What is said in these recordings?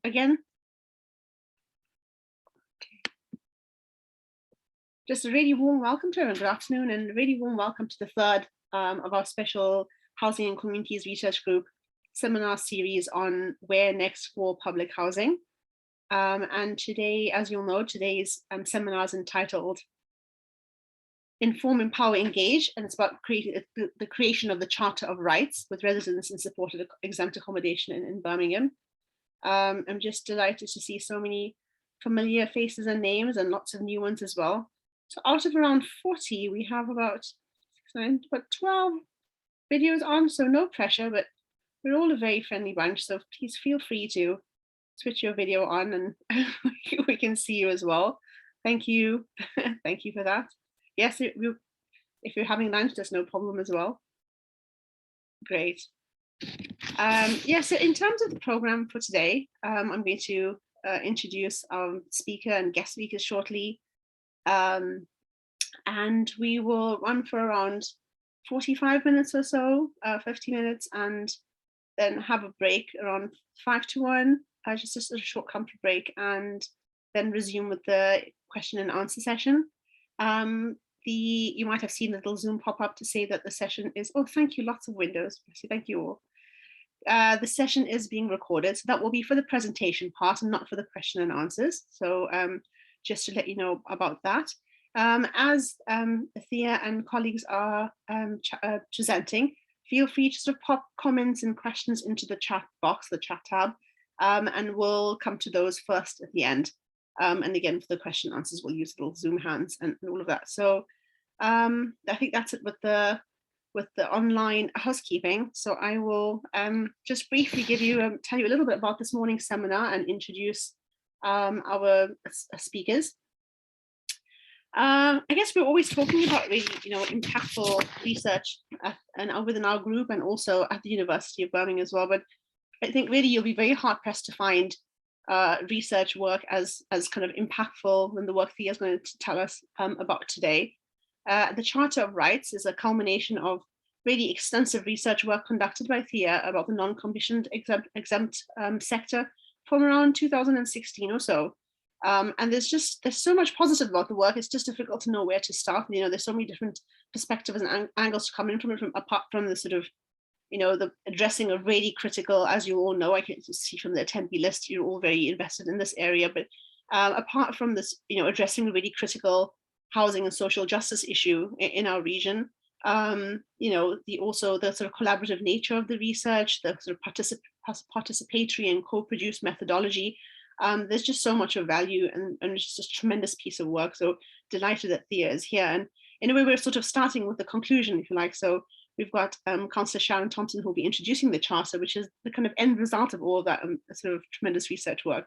again. Just a really warm welcome to everyone. Good afternoon, and a really warm welcome to the third of our special Housing and Communities Research Group seminar series on where next for public housing. And today, as you'll know, today's seminar is entitled Inform, Empower, Engage, and it's about the creation of the Charter of Rights with residents in support of exempt accommodation in Birmingham. I'm just delighted to see so many familiar faces and names and lots of new ones as well. So out of around 40, we have about 12 videos on, so no pressure, but we're all a very friendly bunch, so please feel free to switch your video on and we can see you as well. Thank you. Thank you for that. Yes, if you're having lunch, there's no problem as well. Great. So in terms of the program for today, I'm going to introduce our speaker and guest speakers shortly. And we will run for around 45 minutes or so, 50 minutes, and then have a break around 5 to 1, just a short comfort break, and then resume with the question and answer session. You might have seen the little Zoom pop up to say that the session is, oh, thank you, lots of windows. Thank you all. The session is being recorded, so that will be for the presentation part and not for the question and answers. So just to let you know about that. As Thea and colleagues are presenting, feel free to sort of pop comments and questions into the chat box, the chat tab, and we'll come to those first at the end. And again, for the question and answers, we'll use little Zoom hands and all of that. So I think that's it with the online housekeeping. So I will just briefly tell you a little bit about this morning's seminar and introduce our speakers. I guess we're always talking about really, impactful research and within our group and also at the University of Birmingham as well. But I think really you'll be very hard pressed to find research work as kind of impactful than the work Thea is going to tell us about today. The Charter of Rights is a culmination of really extensive research work conducted by Thea about the non-commissioned exempt sector from around 2016 or so. And there's so much positive about the work. It's just difficult to know where to start. There's so many different perspectives and angles to come in from it, apart from the sort of, the addressing of really critical, as you all know, I can see from the attendee list, you're all very invested in this area. But apart from this, addressing the really critical housing and social justice issue in our region, also the sort of collaborative nature of the research, the sort of participatory and co-produced methodology. There's just so much of value and it's just a tremendous piece of work. So delighted that Thea is here. And in a way, we're sort of starting with the conclusion, if you like. So we've got Councillor Sharon Thompson, who will be introducing the charter, which is the kind of end result of all of that sort of tremendous research work.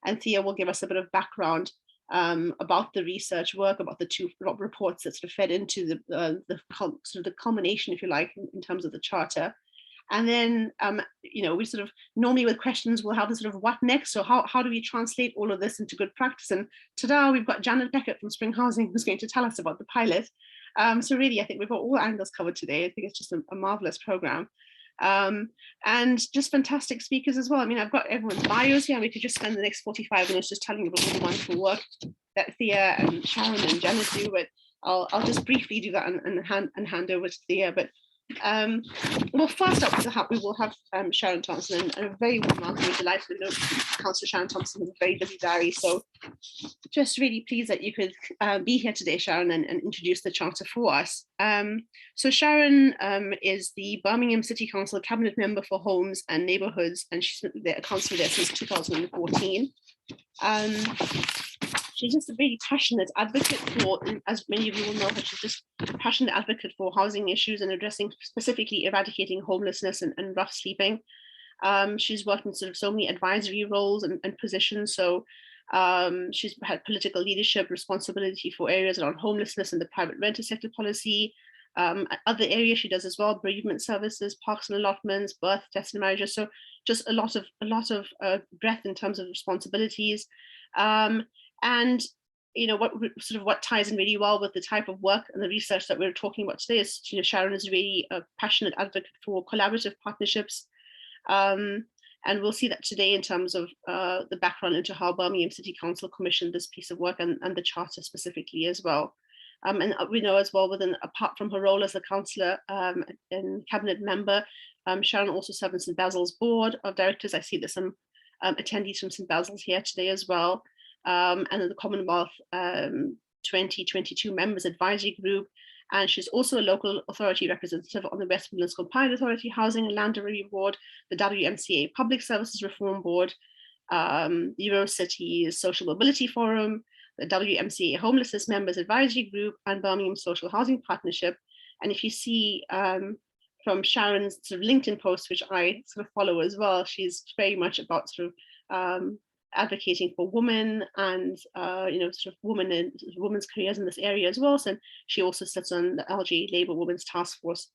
And Thea will give us a bit of background about the research work, about the two reports that sort of fed into the culmination, if you like, in terms of the charter. And then, we sort of normally with questions, we'll have the sort of what next? So how do we translate all of this into good practice? And ta-da, we've got Janet Beckett from Spring Housing who's going to tell us about the pilot. So really, I think we've got all angles covered today. I think it's just a marvelous program. And just fantastic speakers as well. I mean, I've got everyone's bios here, and we could just spend the next 45 minutes just telling you about all the wonderful work that Thea and Sharon and Janet do, but I'll just briefly do that and hand over to Thea. But well, first up, we will have Sharon Thompson, and a very warm welcome. We're delighted to know Councillor Sharon Thompson has a very busy diary, so just really pleased that you could be here today, Sharon, and introduce the charter for us. So Sharon is the Birmingham City Council Cabinet Member for Homes and Neighbourhoods, and she's been a councillor there since 2014. She's just a really passionate advocate for, as many of you will know, she's just a passionate advocate for housing issues and addressing, specifically eradicating homelessness and rough sleeping. She's worked in sort of so many advisory roles and positions. So she's had political leadership responsibility for areas around homelessness and the private renter sector policy. Other areas she does as well: bereavement services, parks and allotments, birth, deaths and marriages. So just a lot of breadth in terms of responsibilities. And what ties in really well with the type of work and the research that we're talking about today is, Sharon is really a passionate advocate for collaborative partnerships. And we'll see that today in terms of the background into how Birmingham City Council commissioned this piece of work and the charter specifically as well. And we know as well, apart from her role as a councillor and cabinet member, Sharon also served on St Basil's board of directors. I see there's some attendees from St Basil's here today as well. And in the Commonwealth 2022 members advisory group. And she's also a local authority representative on the West Midlands Combined Authority Housing and Land Review Board, the WMCA Public Services Reform Board, Eurocities Social Mobility Forum, the WMCA Homelessness Members Advisory Group, and Birmingham Social Housing Partnership. And if you see from Sharon's sort of LinkedIn post, which I sort of follow as well, she's very much about sort of advocating for women and sort of women's careers in this area as well. So she also sits on the LG Labour Women's Task Force.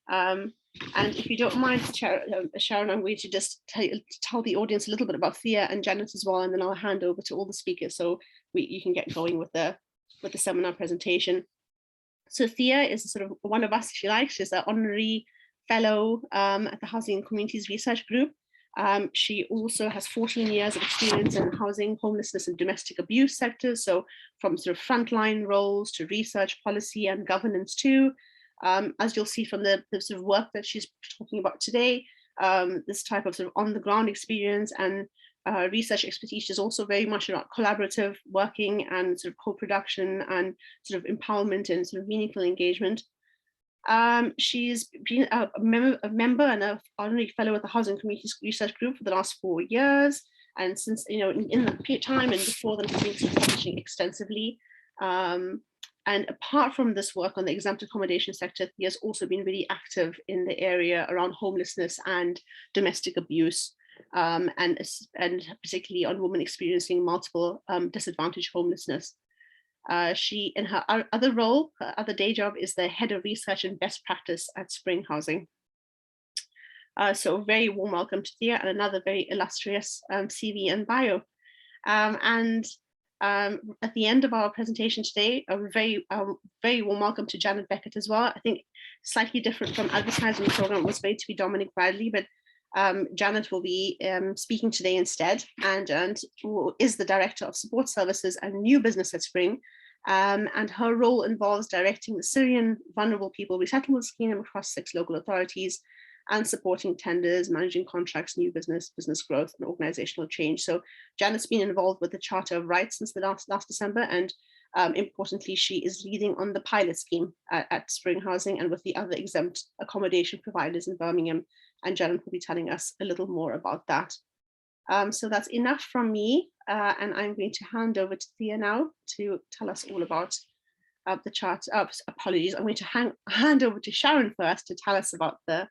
And if you don't mind, Sharon, I'm going to just tell the audience a little bit about Thea and Janet as well, and then I'll hand over to all the speakers so you can get going with the seminar presentation. So Thea is sort of one of us, if you like. She's an honorary fellow at the Housing and Communities Research Group. She also has 14 years of experience in housing, homelessness, and domestic abuse sectors. So from sort of frontline roles to research, policy, and governance too. As you'll see from the sort of work that she's talking about today, this type of sort of on-the-ground experience and research expertise is also very much about collaborative working and sort of co-production and sort of empowerment and sort of meaningful engagement. She's been a member and an honorary fellow at the Housing Communities Research Group for the last 4 years. And since, in the time and before then, has been publishing extensively. And apart from this work on the exempt accommodation sector, he has also been really active in the area around homelessness and domestic abuse, and particularly on women experiencing multiple disadvantaged homelessness. She, in her other role, her other day job, is the head of research and best practice at Spring Housing. So a very warm welcome to Thea and another very illustrious CV and bio. At the end of our presentation today, a very warm welcome to Janet Beckett as well. I think slightly different from advertising program was going to be Dominic Bradley, but Janet will be speaking today instead, and is the Director of Support Services and New Business at Spring. And her role involves directing the Syrian Vulnerable People Resettlement Scheme across 6 local authorities and supporting tenders, managing contracts, new business growth, and organizational change. So Janet's been involved with the Charter of Rights since the last December, and importantly, she is leading on the pilot scheme at Spring Housing and with the other exempt accommodation providers in Birmingham. And Janet will be telling us a little more about that. So that's enough from me, and I'm going to hand over to Thea now to tell us all about the charter. Apologies, I'm going to hand over to Sharon first to tell us about the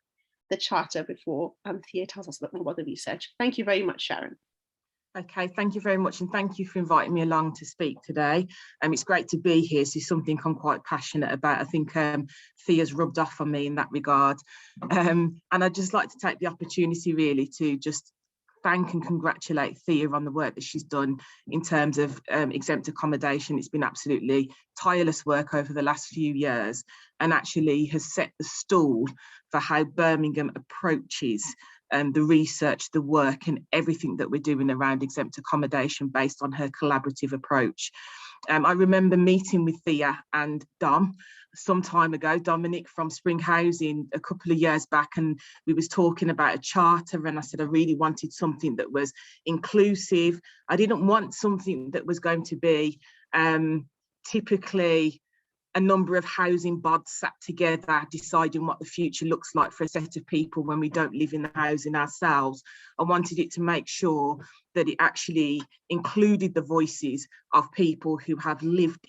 charter before Thea tells us a bit more about the research. Thank you very much, Sharon. Okay, thank you very much, and thank you for inviting me along to speak today. It's great to be here. This is something I'm quite passionate about. I think Thea's rubbed off on me in that regard. And I'd just like to take the opportunity really to just thank and congratulate Thea on the work that she's done in terms of exempt accommodation. It's been absolutely tireless work over the last few years and actually has set the stall for how Birmingham approaches the research, the work and everything that we're doing around exempt accommodation based on her collaborative approach. I remember meeting with Thea and Dom some time ago, Dominic from Spring Housing, a couple of years back, and we was talking about a charter, and I said I really wanted something that was inclusive. I didn't want something that was going to be typically a number of housing bods sat together deciding what the future looks like for a set of people when we don't live in the housing ourselves. I wanted it to make sure that it actually included the voices of people who have lived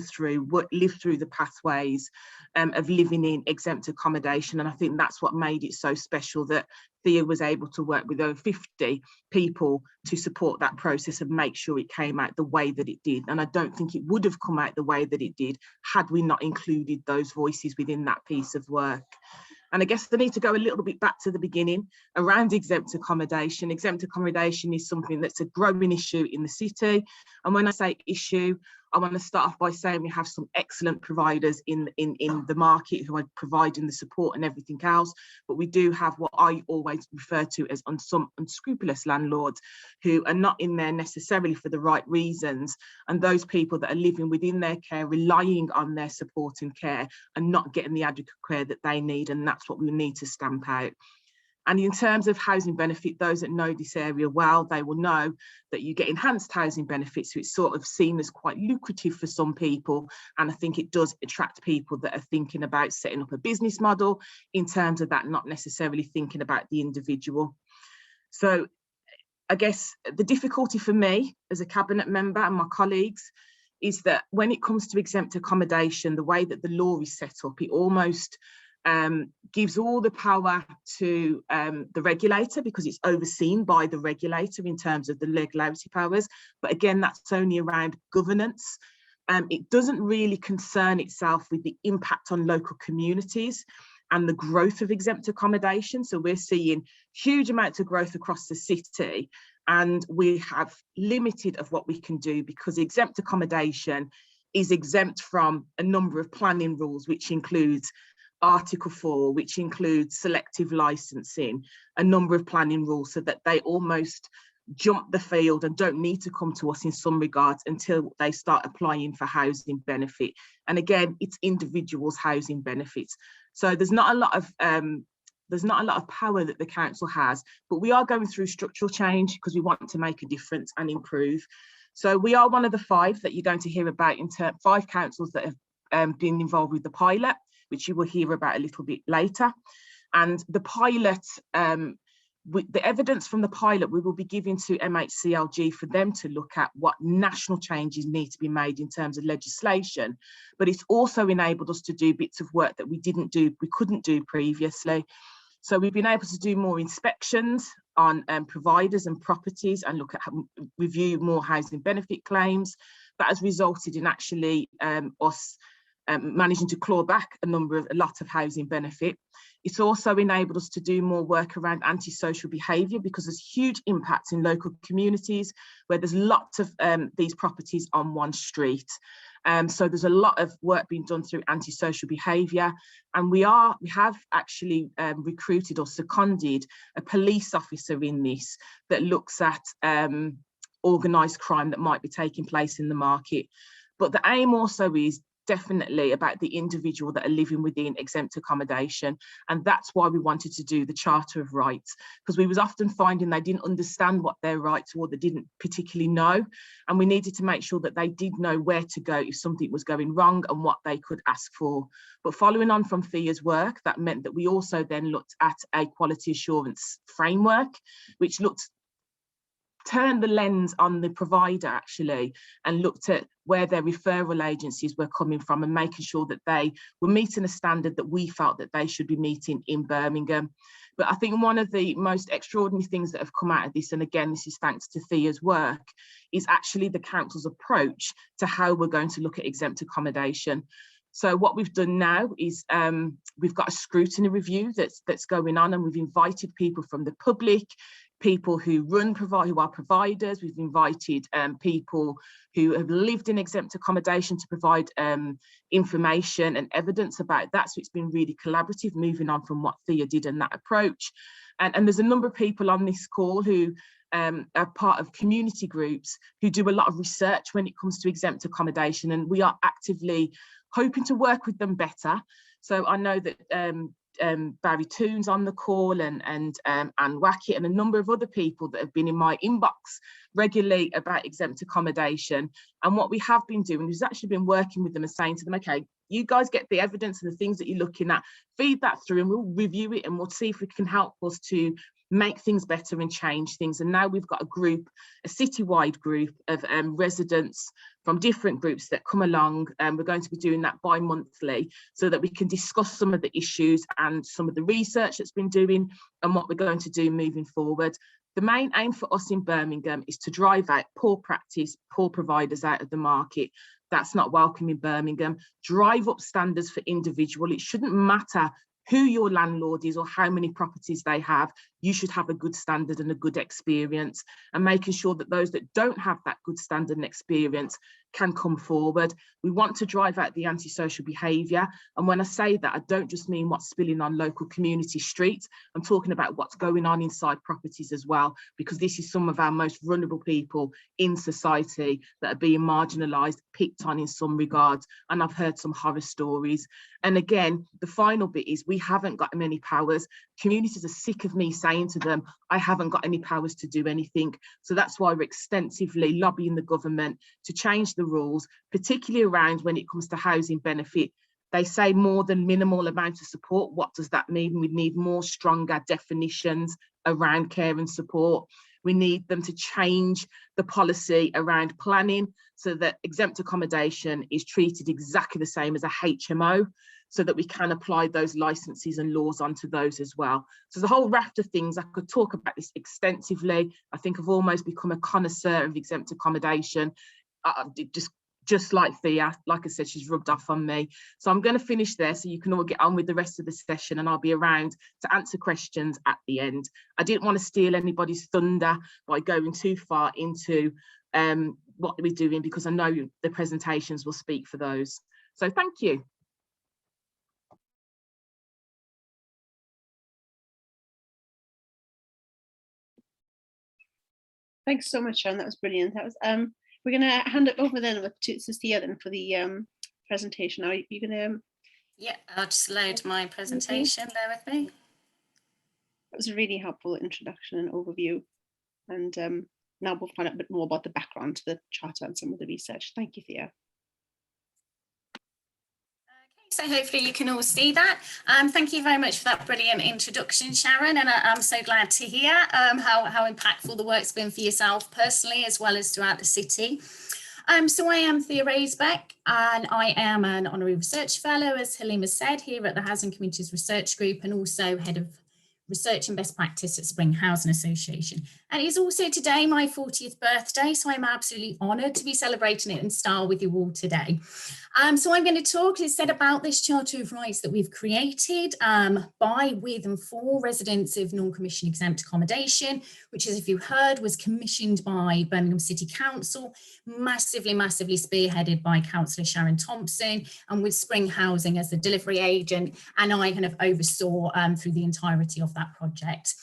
through the pathways of living in exempt accommodation. And I think that's what made it so special that Thea was able to work with over 50 people to support that process and make sure it came out the way that it did. And I don't think it would have come out the way that it did had we not included those voices within that piece of work. And I guess I need to go a little bit back to the beginning around exempt accommodation. Exempt accommodation is something that's a growing issue in the city. And when I say issue, I want to start off by saying we have some excellent providers in the market who are providing the support and everything else, but we do have what I always refer to as some unscrupulous landlords who are not in there necessarily for the right reasons, and those people that are living within their care, relying on their support and care and not getting the adequate care that they need, and that's what we need to stamp out. And in terms of housing benefit, those that know this area well, they will know that you get enhanced housing benefits, so it's sort of seen as quite lucrative for some people. And I think it does attract people that are thinking about setting up a business model in terms of that, not necessarily thinking about the individual. So I guess the difficulty for me as a cabinet member and my colleagues is that when it comes to exempt accommodation, the way that the law is set up, it almost gives all the power to the regulator, because it's overseen by the regulator in terms of the regulatory powers. But again, that's only around governance. It doesn't really concern itself with the impact on local communities and the growth of exempt accommodation. So we're seeing huge amounts of growth across the city, and we have limited of what we can do because exempt accommodation is exempt from a number of planning rules, which includes Article 4, which includes selective licensing, a number of planning rules, so that they almost jump the field and don't need to come to us in some regards until they start applying for housing benefit. And again, it's individuals' housing benefits. So there's not a lot of power that the council has, but we are going through structural change because we want to make a difference and improve. So we are one of the 5 that you're going to hear about, 5 councils that have been involved with the pilot, which you will hear about a little bit later. And the pilot, the evidence from the pilot, we will be giving to MHCLG for them to look at what national changes need to be made in terms of legislation. But it's also enabled us to do bits of work that we couldn't do previously. So we've been able to do more inspections on providers and properties and review more housing benefit claims. That has resulted in actually us managing to claw back a lot of housing benefit. It's also enabled us to do more work around antisocial behaviour, because there's huge impacts in local communities where there's lots of these properties on one street. So there's a lot of work being done through antisocial behaviour, and we have actually recruited or seconded a police officer in this that looks at organised crime that might be taking place in the market. But the aim also is definitely about the individual that are living within exempt accommodation, and that's why we wanted to do the Charter of Rights, because we was often finding they didn't understand what their rights were, they didn't particularly know, and we needed to make sure that they did know where to go if something was going wrong and what they could ask for. But following on from Thea's work, that meant that we also then looked at a quality assurance framework, which turned the lens on the provider actually and looked at where their referral agencies were coming from and making sure that they were meeting a standard that we felt that they should be meeting in Birmingham. But I think one of the most extraordinary things that have come out of this, and again, this is thanks to Thea's work, is actually the council's approach to how we're going to look at exempt accommodation. So what we've done now is we've got a scrutiny review that's going on, and we've invited people from the public, people who are providers. We've invited people who have lived in exempt accommodation to provide information and evidence about that. So it's been really collaborative, moving on from what Thea did and that approach. And there's a number of people on this call who are part of community groups who do a lot of research when it comes to exempt accommodation, and we are actively hoping to work with them better. So I know that Barry Toon's on the call, and Anne Wackett, and a number of other people that have been in my inbox regularly about exempt accommodation. And what we have been doing is actually been working with them and saying to them, okay, you guys get the evidence and the things that you're looking at, feed that through, and we'll review it, and we'll see if we can help us to make things better and change things. And now we've got a citywide group of residents from different groups that come along, and we're going to be doing that bi-monthly so that we can discuss some of the issues and some of the research that's been doing and what we're going to do moving forward. The main aim for us in Birmingham is to drive out poor practice, poor providers out of the market. That's not welcome in Birmingham. Drive up standards for individual. It shouldn't matter who your landlord is or how many properties they have. you should have a good standard and a good experience, and making sure that those that don't have that good standard and experience can come forward. We want to drive out the antisocial behaviour, and when I say that, I don't just mean what's spilling on local community streets. I'm talking about what's going on inside properties as well, because this is some of our most vulnerable people in society that are being marginalised, picked on in some regards, and I've heard some horror stories. And again, the final bit is we haven't got many powers. Communities are sick of me saying to them, I haven't got any powers to do anything. So that's why we're extensively lobbying the government to change the rules, particularly around when it comes to housing benefit. They say more than minimal amount of support. What does that mean? We need more stronger definitions around care and support. We need them to change the policy around planning so that exempt accommodation is treated exactly the same as a HMO, so that we can apply those licenses and laws onto those as well. So there's a whole raft of things. I could talk about this extensively. I think I've almost become a connoisseur of exempt accommodation. Just like Thea, like I said, she's rubbed off on me. So I'm going to finish there so you can all get on with the rest of the session, and I'll be around to answer questions at the end. I didn't want to steal anybody's thunder by going too far into what we're doing, because I know the presentations will speak for those. So thank you. Thanks so much, Sharon. That was brilliant. That was we're going to hand it over then to Thea then for the presentation. Are you going to? Yeah, I'll just load my presentation. Bear with me. That was a really helpful introduction and overview. And now we'll find out a bit more about the background to the charter and some of the research. Thank you, Thea. So hopefully you can all see that. Thank you very much for that brilliant introduction, Sharon, and I'm so glad to hear how impactful the work's been for yourself personally, as well as throughout the city. So I am Thea Raisbeck, and I am an honorary research fellow, as Halima said, here at the Housing Communities Research Group, and also head of research and best practice at Spring Housing Association. And it is also today my 40th birthday, so I'm absolutely honoured to be celebrating it in style with you all today. So I'm going to talk instead about this Charter of Rights that we've created by, with and for residents of non-commission exempt accommodation, which, as if you heard, was commissioned by Birmingham City Council, massively spearheaded by Councillor Sharon Thompson, and with Spring Housing as the delivery agent, and I kind of oversaw through the entirety of that project.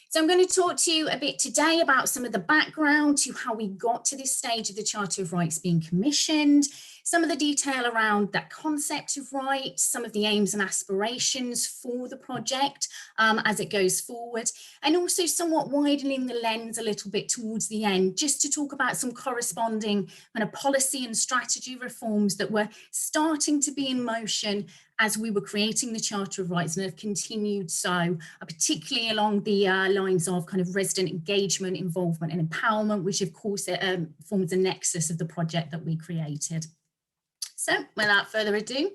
So I'm going to talk to you a bit today about some of the background to how we got to this stage of the Charter of Rights being commissioned, some of the detail around that concept of rights, some of the aims and aspirations for the project as it goes forward, and also somewhat widening the lens a little bit towards the end, just to talk about some corresponding kind of policy and strategy reforms that were starting to be in motion as we were creating the Charter of Rights, and have continued so, particularly along the lines of kind of resident engagement, involvement and empowerment, which of course forms the nexus of the project that we created. So without further ado,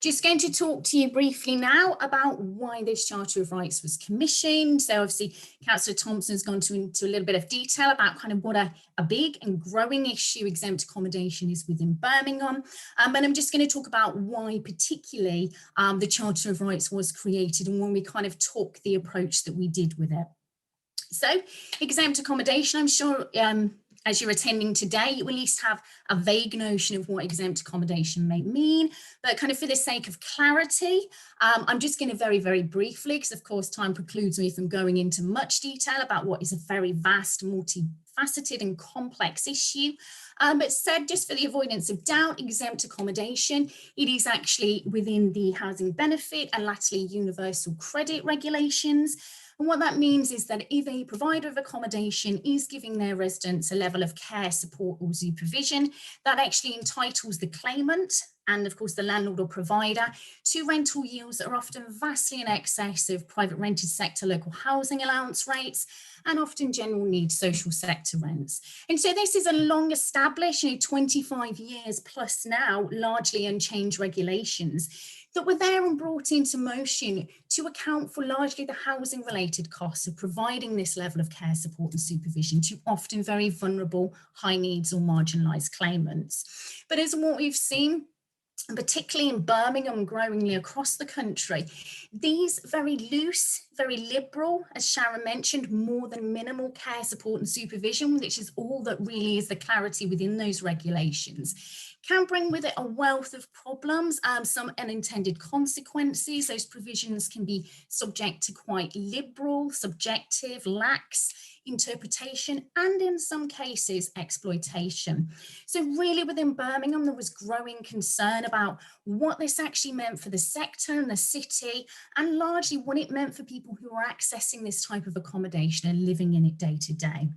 just going to talk to you briefly now about why this Charter of Rights was commissioned. So obviously, Councillor Thompson's gone into a little bit of detail about kind of what a big and growing issue exempt accommodation is within Birmingham. And I'm just going to talk about why particularly the Charter of Rights was created, and when we kind of took the approach that we did with it. So exempt accommodation, I'm sure as you're attending today, you at least have a vague notion of what exempt accommodation may mean, but kind of for the sake of clarity, I'm just going to very briefly, because of course time precludes me from going into much detail about what is a very vast, multifaceted and complex issue. But said, just for the avoidance of doubt, exempt accommodation, it is actually within the housing benefit and latterly universal credit regulations. And what that means is that if a provider of accommodation is giving their residents a level of care, support or supervision, that actually entitles the claimant and of course the landlord or provider to rental yields that are often vastly in excess of private rented sector local housing allowance rates and often general needs social sector rents. And so this is a long established, 25 years plus now, largely unchanged regulations that were there and brought into motion to account for largely the housing related costs of providing this level of care, support and supervision to often very vulnerable, high needs or marginalised claimants. But as what we've seen and particularly in Birmingham, growingly across the country, these very loose, very liberal, as Sharon mentioned, more than minimal care, support and supervision, which is all that really is the clarity within those regulations, can bring with it a wealth of problems, some unintended consequences. Those provisions can be subject to quite liberal, subjective, lax interpretation, and in some cases exploitation. So really within Birmingham, there was growing concern about what this actually meant for the sector and the city, and largely what it meant for people who were accessing this type of accommodation and living in it day to day.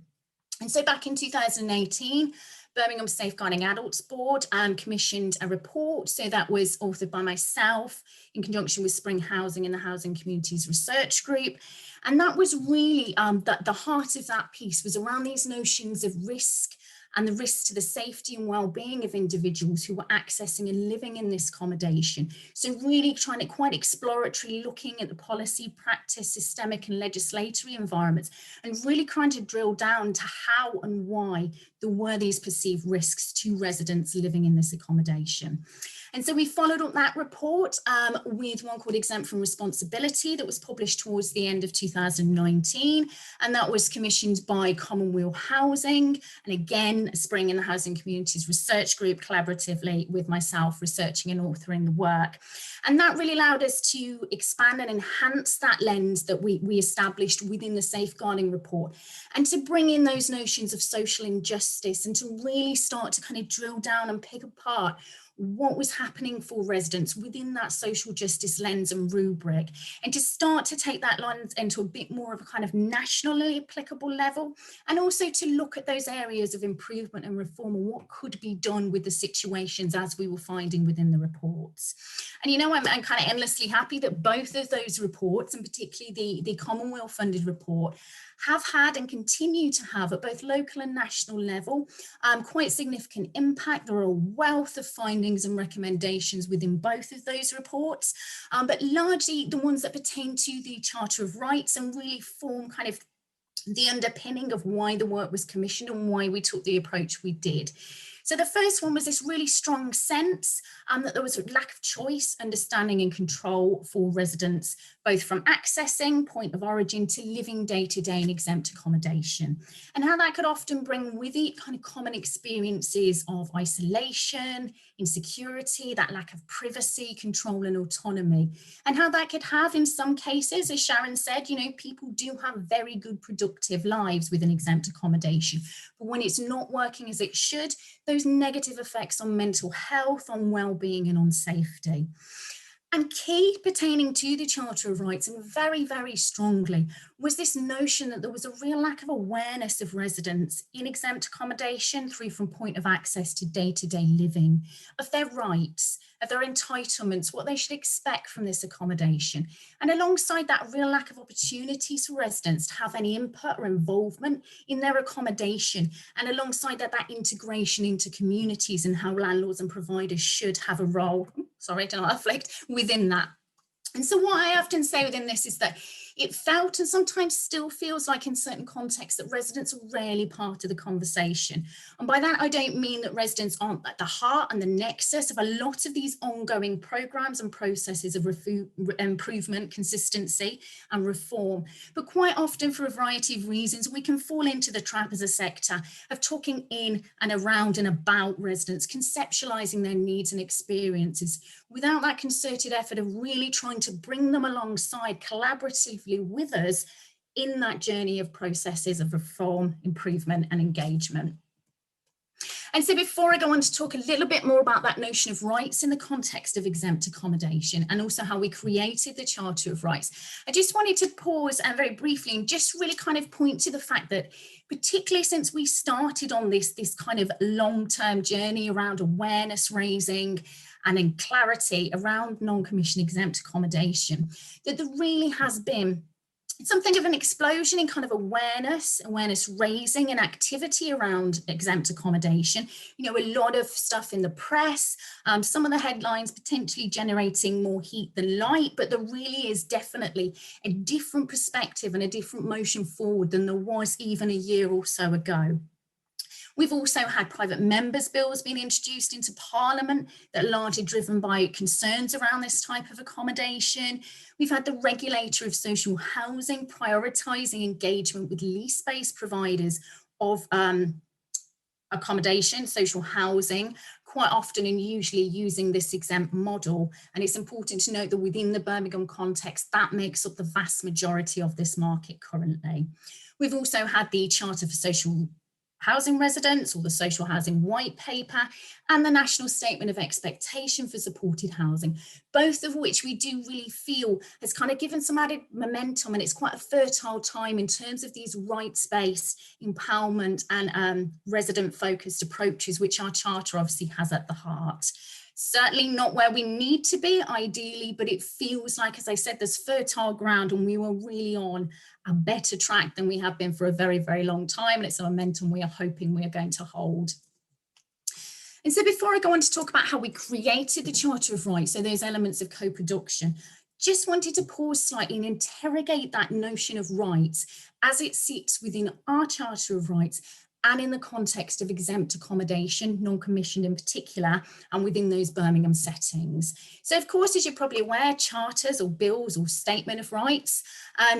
And so back in 2018, Birmingham Safeguarding Adults Board commissioned a report. So that was authored by myself in conjunction with Spring Housing and the Housing Communities Research Group. And that was really the heart of that piece was around these notions of risk and the risks to the safety and well-being of individuals who were accessing and living in this accommodation. So really trying to quite exploratory, looking at the policy, practice, systemic and legislatory environments, and really trying to drill down to how and why there were these perceived risks to residents living in this accommodation. And so we followed up that report with one called Exempt from Responsibility that was published towards the end of 2019. And that was commissioned by Commonwealth Housing. And again, Spring and the Housing Communities Research Group collaboratively with myself researching and authoring the work. And that really allowed us to expand and enhance that lens that we established within the safeguarding report, and to bring in those notions of social injustice and to really start to kind of drill down and pick apart what was happening for residents within that social justice lens and rubric, and to start to take that lens into a bit more of a kind of nationally applicable level, and also to look at those areas of improvement and reform and what could be done with the situations as we were finding within the reports. And you know, I'm kind of endlessly happy that both of those reports, and particularly the Commonwealth funded report, have had and continue to have at both local and national level quite significant impact. There are a wealth of findings and recommendations within both of those reports, but largely the ones that pertain to the Charter of Rights and really form kind of the underpinning of why the work was commissioned and why we took the approach we did. So the first one was this really strong sense that there was a lack of choice, understanding and control for residents, both from accessing point of origin to living day to day in exempt accommodation, and how that could often bring with it kind of common experiences of isolation, insecurity, that lack of privacy, control and autonomy, and how that could have in some cases, as Sharon said, you know, people do have very good productive lives with an exempt accommodation, but when it's not working as it should, those negative effects on mental health, on well-being and on safety. And key pertaining to the Charter of Rights, and very, very strongly, was this notion that there was a real lack of awareness of residents in exempt accommodation through from point of access to day-to-day living, of their rights, of their entitlements, what they should expect from this accommodation. And alongside that, a real lack of opportunities for residents to have any input or involvement in their accommodation. And alongside that, that integration into communities and how landlords and providers should have a role, sorry, to not afflict, within that. And so what I often say within this is that it felt and sometimes still feels like in certain contexts that residents are rarely part of the conversation. And by that, I don't mean that residents aren't at the heart and the nexus of a lot of these ongoing programs and processes of improvement, consistency and reform. But quite often, for a variety of reasons, we can fall into the trap as a sector of talking in and around and about residents, conceptualizing their needs and experiences without that concerted effort of really trying to bring them alongside collaboratively with us in that journey of processes of reform, improvement and engagement. And so before I go on to talk a little bit more about that notion of rights in the context of exempt accommodation and also how we created the Charter of Rights, I just wanted to pause and very briefly and just really kind of point to the fact that particularly since we started on this kind of long-term journey around awareness raising and in clarity around non-commission exempt accommodation, that there really has been something of an explosion in kind of awareness raising and activity around exempt accommodation. You know, a lot of stuff in the press, some of the headlines potentially generating more heat than light, but there really is definitely a different perspective and a different motion forward than there was even a year or so ago. We've also had private members' bills being introduced into Parliament that are largely driven by concerns around this type of accommodation. We've had the regulator of social housing prioritising engagement with lease-based providers of accommodation, social housing, quite often and usually using this exempt model. And it's important to note that within the Birmingham context, that makes up the vast majority of this market currently. We've also had the Charter for Social Housing Residents, or the Social Housing White Paper, and the National Statement of Expectation for Supported Housing, both of which we do really feel has kind of given some added momentum, and it's quite a fertile time in terms of these rights-based empowerment and resident-focused approaches, which our Charter obviously has at the heart. Certainly not where we need to be ideally, but it feels like, as I said, there's fertile ground and we were really on a better track than we have been for a very, very long time. And it's a momentum we are hoping we are going to hold. And so before I go on to talk about how we created the Charter of Rights, so those elements of co-production, just wanted to pause slightly and interrogate that notion of rights as it sits within our Charter of Rights and in the context of exempt accommodation, non-commissioned in particular, and within those Birmingham settings. So of course, as you're probably aware, charters or bills or statement of rights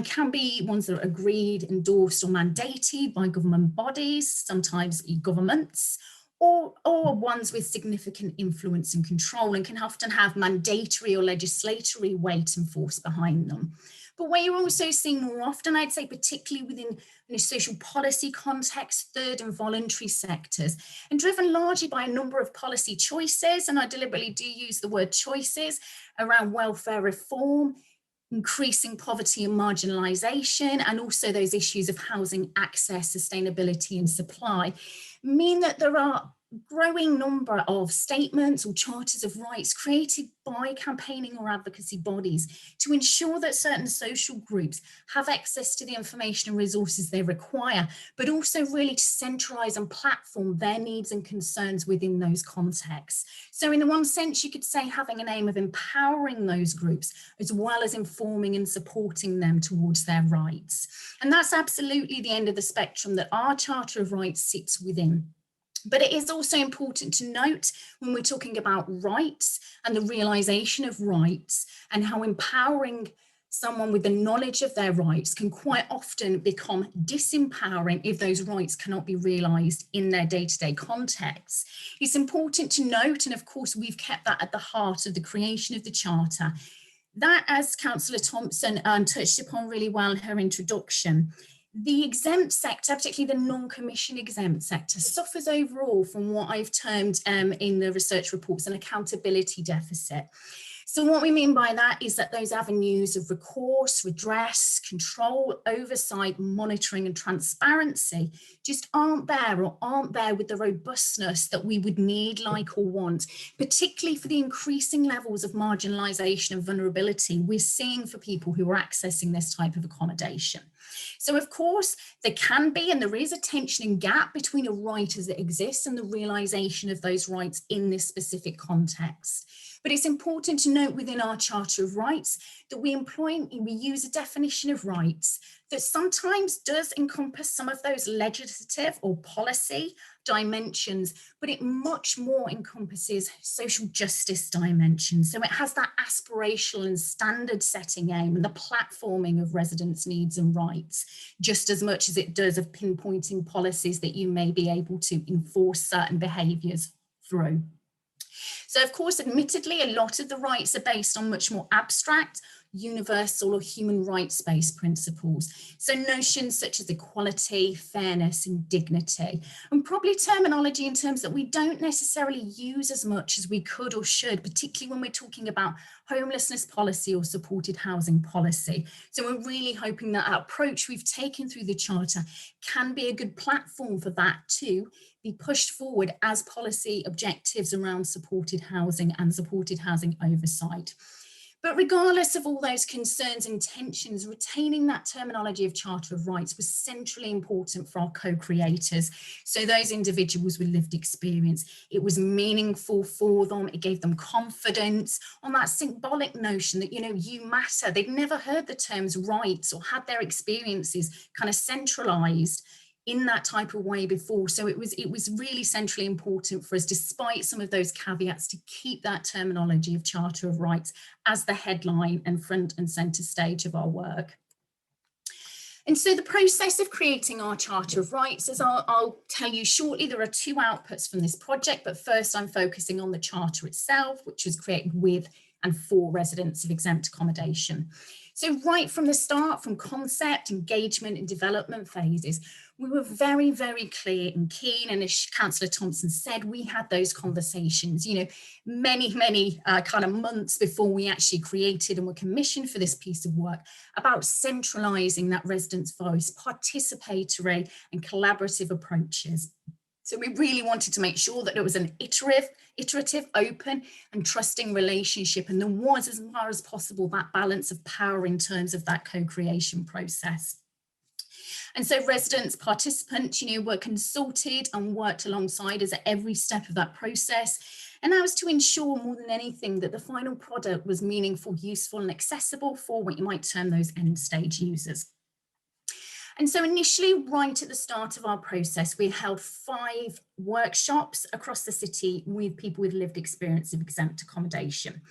can be ones that are agreed, endorsed or mandated by government bodies, sometimes governments, or ones with significant influence and control, and can often have mandatory or legislatory weight and force behind them. But where you're also seeing more often, I'd say particularly within social policy context, third and voluntary sectors, and driven largely by a number of policy choices, and I deliberately do use the word choices, around welfare reform, increasing poverty and marginalisation, and also those issues of housing access, sustainability and supply, mean that there are growing number of statements or charters of rights created by campaigning or advocacy bodies to ensure that certain social groups have access to the information and resources they require, but also really to centralise and platform their needs and concerns within those contexts. So in one sense, you could say having an aim of empowering those groups as well as informing and supporting them towards their rights. And that's absolutely the end of the spectrum that our Charter of Rights sits within. But it is also important to note when we're talking about rights and the realisation of rights and how empowering someone with the knowledge of their rights can quite often become disempowering if those rights cannot be realised in their day-to-day context. It's important to note, and of course we've kept that at the heart of the creation of the Charter, that, as Councillor Thompson touched upon really well in her introduction, the exempt sector, particularly the non-commission exempt sector, suffers overall from what I've termed in the research reports an accountability deficit. So what we mean by that is that those avenues of recourse, redress, control, oversight, monitoring and transparency just aren't there, or aren't there with the robustness that we would need, like or want, particularly for the increasing levels of marginalisation and vulnerability we're seeing for people who are accessing this type of accommodation. So of course, there can be and there is a tension and gap between a right as it exists and the realisation of those rights in this specific context. But it's important to note within our Charter of Rights that we use a definition of rights that sometimes does encompass some of those legislative or policy dimensions, but it much more encompasses social justice dimensions. So it has that aspirational and standard setting aim and the platforming of residents' needs and rights, just as much as it does of pinpointing policies that you may be able to enforce certain behaviours through. So of course, admittedly, a lot of the rights are based on much more abstract, universal or human rights-based principles. So notions such as equality, fairness and dignity, and probably terminology in terms that we don't necessarily use as much as we could or should, particularly when we're talking about homelessness policy or supported housing policy. So we're really hoping that our approach we've taken through the Charter can be a good platform for that to be pushed forward as policy objectives around supported housing and supported housing oversight. But regardless of all those concerns and tensions, retaining that terminology of Charter of Rights was centrally important for our co-creators. So those individuals with lived experience, it was meaningful for them. It gave them confidence on that symbolic notion that, you matter. They'd never heard the terms rights or had their experiences kind of centralised in that type of way before. So it was really centrally important for us, despite some of those caveats, to keep that terminology of Charter of Rights as the headline and front and centre stage of our work. And so the process of creating our Charter of Rights, as I'll tell you shortly, there are two outputs from this project, but first I'm focusing on the Charter itself, which was created with and for residents of exempt accommodation. So right from the start, from concept, engagement and development phases, we were very, very clear and keen. And as Councillor Thompson said, we had those conversations, you know, many kind of months before we actually created and were commissioned for this piece of work, about centralising that residents' voice, participatory and collaborative approaches. So we really wanted to make sure that it was an iterative, open and trusting relationship, and there was, as far as possible, that balance of power in terms of that co-creation process. And so residents, participants, you know, were consulted and worked alongside us at every step of that process. And that was to ensure more than anything that the final product was meaningful, useful and accessible for what you might term those end stage users. And so initially, right at the start of our process, we held 5 workshops across the city with people with lived experience of exempt accommodation.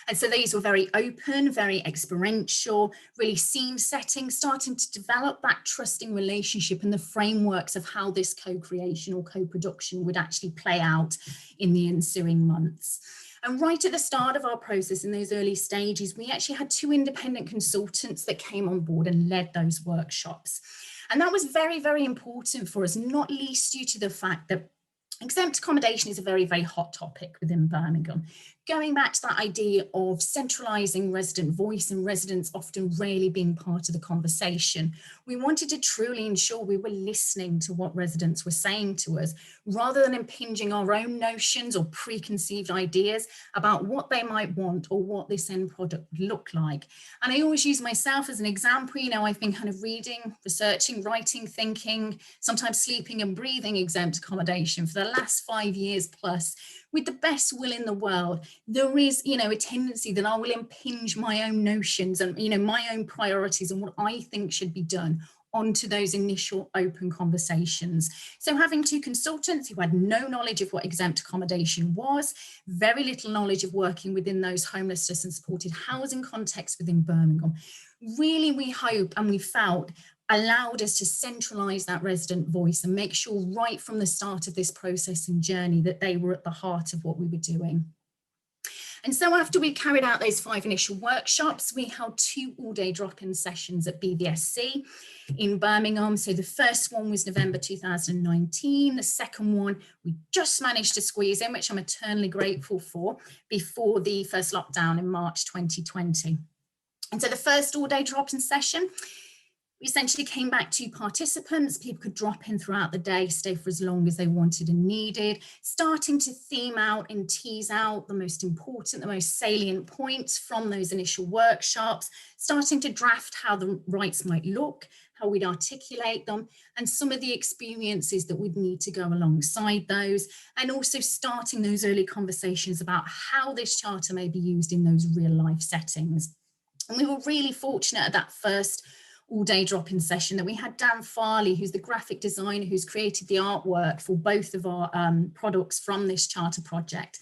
And so these were very open, very experiential, really scene setting, starting to develop that trusting relationship and the frameworks of how this co-creation or co-production would actually play out in the ensuing months. And right at the start of our process, in those early stages, we actually had 2 independent consultants that came on board and led those workshops. And that was very, very important for us, not least due to the fact that exempt accommodation is a very, very hot topic within Birmingham. Going back to that idea of centralising resident voice and residents often rarely being part of the conversation, we wanted to truly ensure we were listening to what residents were saying to us, rather than impinging our own notions or preconceived ideas about what they might want or what this end product would look like. And I always use myself as an example. You know, I've been kind of reading, researching, writing, thinking, sometimes sleeping and breathing exempt accommodation for the last 5 years plus. With the best will in the world, there is, you know, a tendency that I will impinge my own notions and, you know, my own priorities and what I think should be done onto those initial open conversations. So having 2 consultants who had no knowledge of what exempt accommodation was, very little knowledge of working within those homelessness and supported housing contexts within Birmingham, really we hope and we felt allowed us to centralise that resident voice and make sure right from the start of this process and journey that they were at the heart of what we were doing. And so after we carried out those 5 initial workshops, we held 2 all-day drop-in sessions at BBSC in Birmingham. So the first one was November 2019. The second one we just managed to squeeze in, which I'm eternally grateful for, before the first lockdown in March 2020. And so the first all-day drop-in session, we essentially came back to participants. People could drop in throughout the day, stay for as long as they wanted and needed, starting to theme out and tease out the most important, the most salient points from those initial workshops, starting to draft how the rights might look, how we'd articulate them, and some of the experiences that we'd need to go alongside those, and also starting those early conversations about how this charter may be used in those real life settings. And we were really fortunate at that first all-day drop-in session that we had Dan Farley, who's the graphic designer who's created the artwork for both of our products from this charter project,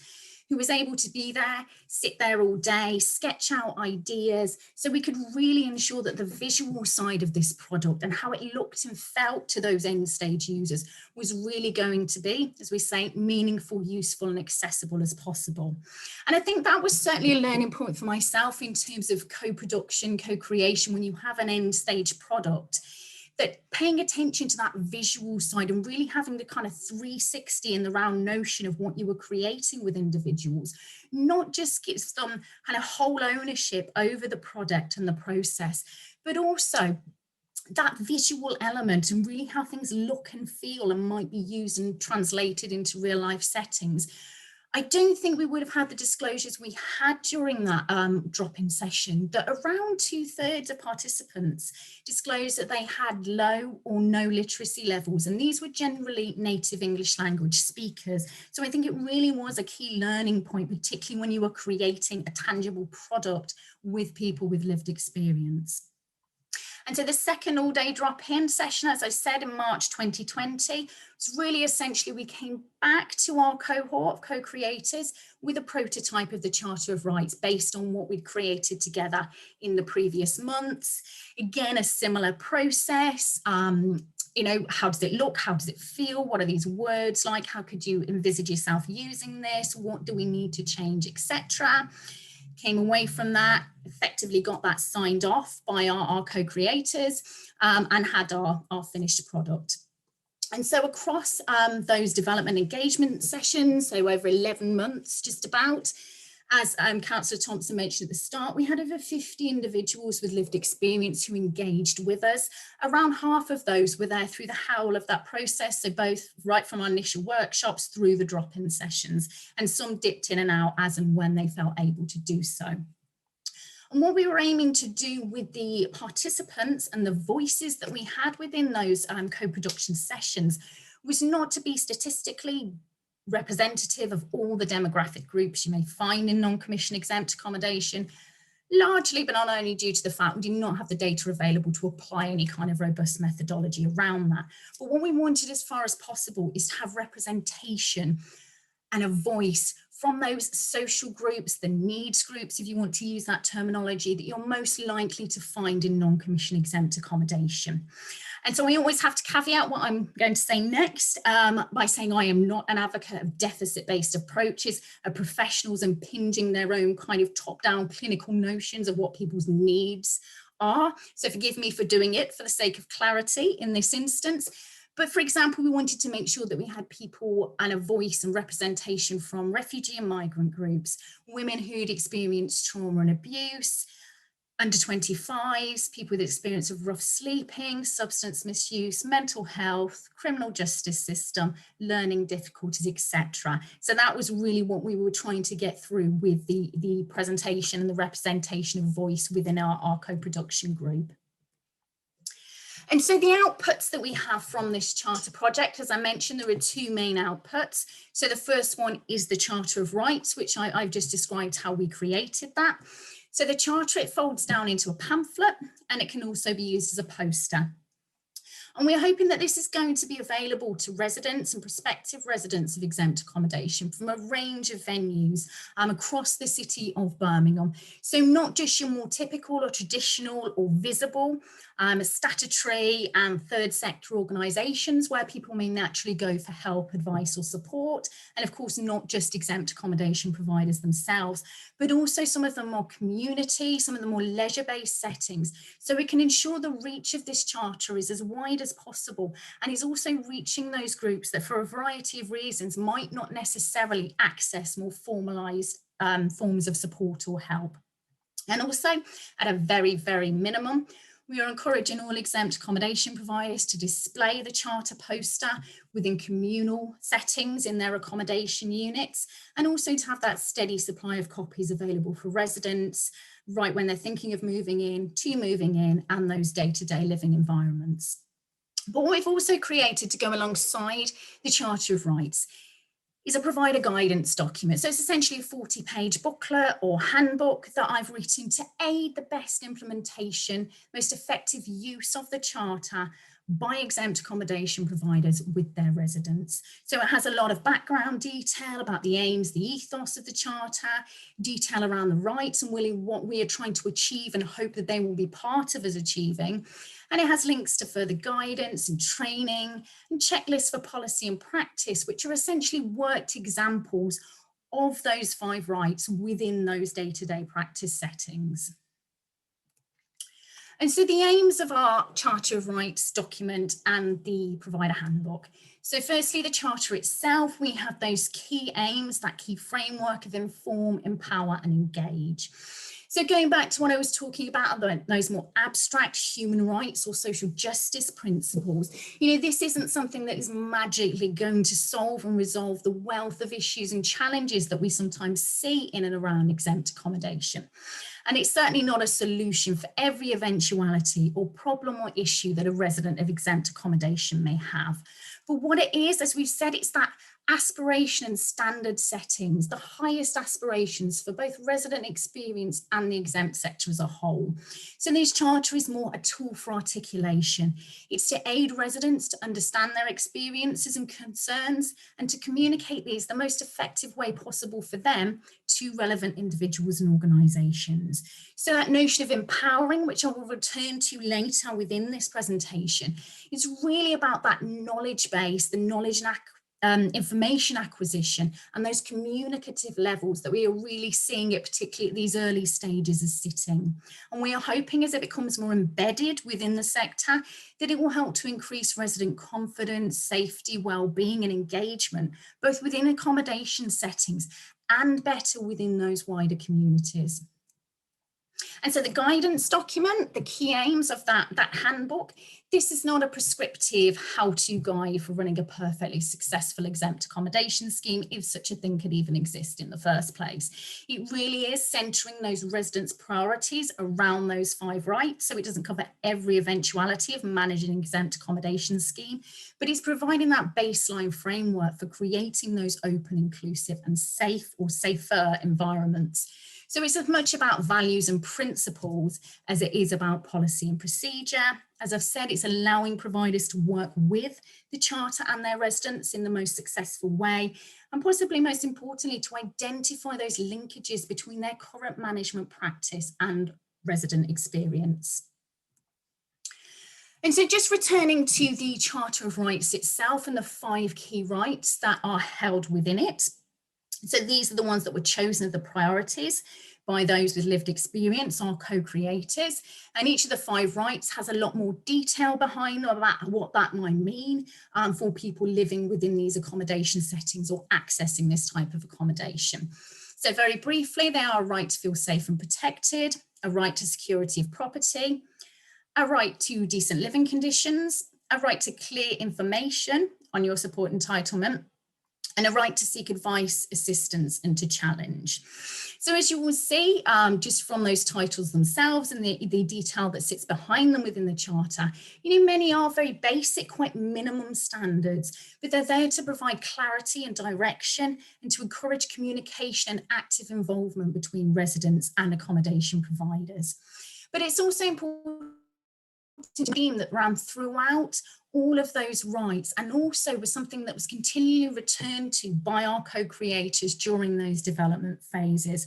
who was able to be there, sit there all day, sketch out ideas, so we could really ensure that the visual side of this product and how it looked and felt to those end stage users was really going to be, as we say, meaningful, useful and accessible as possible. And I think that was certainly a learning point for myself in terms of co-production, co-creation, when you have an end stage product, that paying attention to that visual side and really having the kind of 360 in the round notion of what you were creating with individuals, not just gives them kind of whole ownership over the product and the process, but also that visual element and really how things look and feel and might be used and translated into real life settings. I don't think we would have had the disclosures we had during that drop-in session, that around 2/3 of participants disclosed that they had low or no literacy levels, and these were generally native English language speakers. So I think it really was a key learning point, particularly when you were creating a tangible product with people with lived experience. And so the second all-day drop-in session, as I said, in March 2020, was really essentially we came back to our cohort of co-creators with a prototype of the Charter of Rights based on what we'd created together in the previous months. Again, a similar process. You know, how does it look? How does it feel? What are these words like? How could you envisage yourself using this? What do we need to change, etc.? Came away from that, effectively got that signed off by our co-creators and had our finished product. And so across those development engagement sessions, so over 11 months just about, as Councillor Thompson mentioned at the start, we had over 50 individuals with lived experience who engaged with us. Around half of those were there through the whole of that process, so both right from our initial workshops through the drop-in sessions, and some dipped in and out as and when they felt able to do so. And what we were aiming to do with the participants and the voices that we had within those co-production sessions was not to be statistically representative of all the demographic groups you may find in non-commission exempt accommodation, largely, but not only due to the fact we did not have the data available to apply any kind of robust methodology around that. But what we wanted as far as possible is to have representation and a voice from those social groups, the needs groups, if you want to use that terminology, that you're most likely to find in non-commission exempt accommodation. And so I always have to caveat what I'm going to say next by saying I am not an advocate of deficit-based approaches, of professionals impinging their own kind of top-down clinical notions of what people's needs are. So forgive me for doing it for the sake of clarity in this instance. But for example, we wanted to make sure that we had people and a voice and representation from refugee and migrant groups, women who'd experienced trauma and abuse, under 25s, people with experience of rough sleeping, substance misuse, mental health, criminal justice system, learning difficulties, etc. So that was really what we were trying to get through with the presentation and the representation of voice within our co-production group. And so the outputs that we have from this charter project, as I mentioned, there are two main outputs. So the first one is the Charter of Rights, which I've just described how we created that. So the charter, it folds down into a pamphlet and it can also be used as a poster. And we're hoping that this is going to be available to residents and prospective residents of exempt accommodation from a range of venues across the city of Birmingham. So not just your more typical or traditional or visible statutory and third sector organisations where people may naturally go for help, advice or support. And of course, not just exempt accommodation providers themselves, but also some of the more community, some of the more leisure-based settings. So we can ensure the reach of this charter is as wide as possible and is also reaching those groups that for a variety of reasons might not necessarily access more formalised forms of support or help. And also at a very, very minimum, we are encouraging all exempt accommodation providers to display the charter poster within communal settings in their accommodation units, and also to have that steady supply of copies available for residents right when they're thinking of moving in, to moving in, and those day-to-day living environments. But what we've also created to go alongside the Charter of Rights is a provider guidance document. So it's essentially a 40-page booklet or handbook that I've written to aid the best implementation, most effective use of the charter by exempt accommodation providers with their residents. So it has a lot of background detail about the aims, the ethos of the charter, detail around the rights and really what we are trying to achieve and hope that they will be part of us achieving. And it has links to further guidance and training and checklists for policy and practice, which are essentially worked examples of those 5 rights within those day-to-day practice settings. And so the aims of our Charter of Rights document and the provider handbook. So firstly, the charter itself, we have those key aims, that key framework of inform, empower and engage. So going back to what I was talking about, those more abstract human rights or social justice principles, you know, this isn't something that is magically going to solve and resolve the wealth of issues and challenges that we sometimes see in and around exempt accommodation. And it's certainly not a solution for every eventuality or problem or issue that a resident of exempt accommodation may have. But what it is, as we've said, it's that aspiration and standard settings, the highest aspirations for both resident experience and the exempt sector as a whole. So this charter is more a tool for articulation. It's to aid residents to understand their experiences and concerns and to communicate these the most effective way possible for them to relevant individuals and organisations. So that notion of empowering, which I will return to later within this presentation, is really about that knowledge base, the knowledge and information acquisition and those communicative levels that we are really seeing it, particularly at these early stages, as sitting. And we are hoping as it becomes more embedded within the sector, that it will help to increase resident confidence, safety, well-being and engagement, both within accommodation settings and better within those wider communities. And so the guidance document, the key aims of that handbook, this is not a prescriptive how-to guide for running a perfectly successful exempt accommodation scheme, if such a thing could even exist in the first place. It really is centering those residents' priorities around those 5 rights. So it doesn't cover every eventuality of managing an exempt accommodation scheme, but it's providing that baseline framework for creating those open, inclusive and safe or safer environments. So it's as much about values and principles as it is about policy and procedure. As I've said, it's allowing providers to work with the Charter and their residents in the most successful way, and possibly most importantly, to identify those linkages between their current management practice and resident experience. And so just returning to the Charter of Rights itself and the 5 key rights that are held within it. So these are the ones that were chosen as the priorities by those with lived experience, our co-creators. And each of the 5 rights has a lot more detail behind them about what that might mean for people living within these accommodation settings or accessing this type of accommodation. So very briefly, they are a right to feel safe and protected, a right to security of property, a right to decent living conditions, a right to clear information on your support entitlement, and a right to seek advice, assistance and to challenge. So as you will see, just from those titles themselves and the detail that sits behind them within the Charter, many are very basic, quite minimum standards, but they're there to provide clarity and direction and to encourage communication and active involvement between residents and accommodation providers. But it's also important theme that ran throughout all of those rights, and also was something that was continually returned to by our co-creators during those development phases.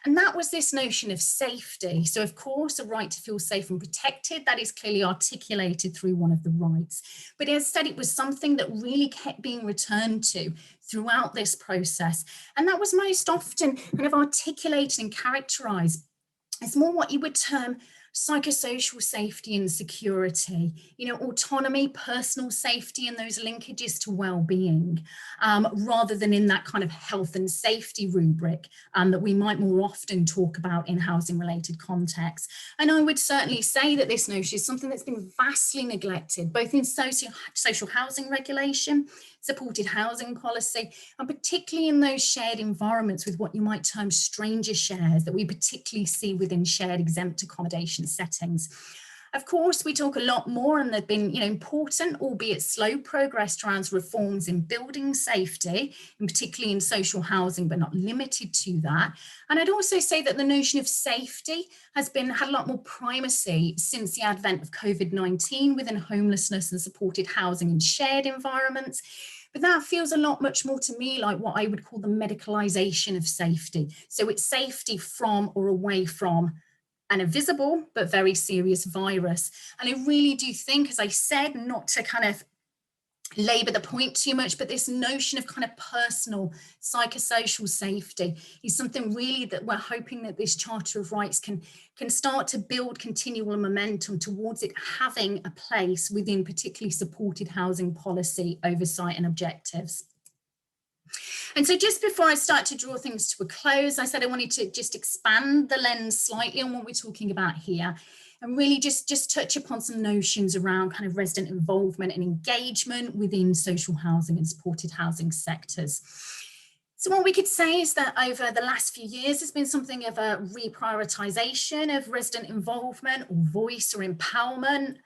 And that was this notion of safety. So of course, a right to feel safe and protected, that is clearly articulated through one of the rights. But as I said, it was something that really kept being returned to throughout this process. And that was most often kind of articulated and characterized as more what you would term psychosocial safety and security, autonomy, personal safety, and those linkages to well-being, rather than in that kind of health and safety rubric that we might more often talk about in housing-related contexts. And I would certainly say that this notion is something that's been vastly neglected, both in social housing regulation, supported housing policy, and particularly in those shared environments with what you might term stranger shares that we particularly see within shared exempt accommodation settings. Of course, we talk a lot more, and there've been important, albeit slow, progress around reforms in building safety, and particularly in social housing, but not limited to that. And I'd also say that the notion of safety has had a lot more primacy since the advent of COVID-19 within homelessness and supported housing and shared environments. But that feels a lot much more to me like what I would call the medicalisation of safety. So it's safety from or away from an invisible but very serious virus. And I really do think, as I said, not to kind of labour the point too much, but this notion of kind of personal psychosocial safety is something really that we're hoping that this Charter of Rights can start to build continual momentum towards it having a place within particularly supported housing policy oversight and objectives. And so just before I start to draw things to a close, I said I wanted to just expand the lens slightly on what we're talking about here, and really just touch upon some notions around kind of resident involvement and engagement within social housing and supported housing sectors. So what we could say is that over the last few years, there's been something of a reprioritisation of resident involvement or voice or empowerment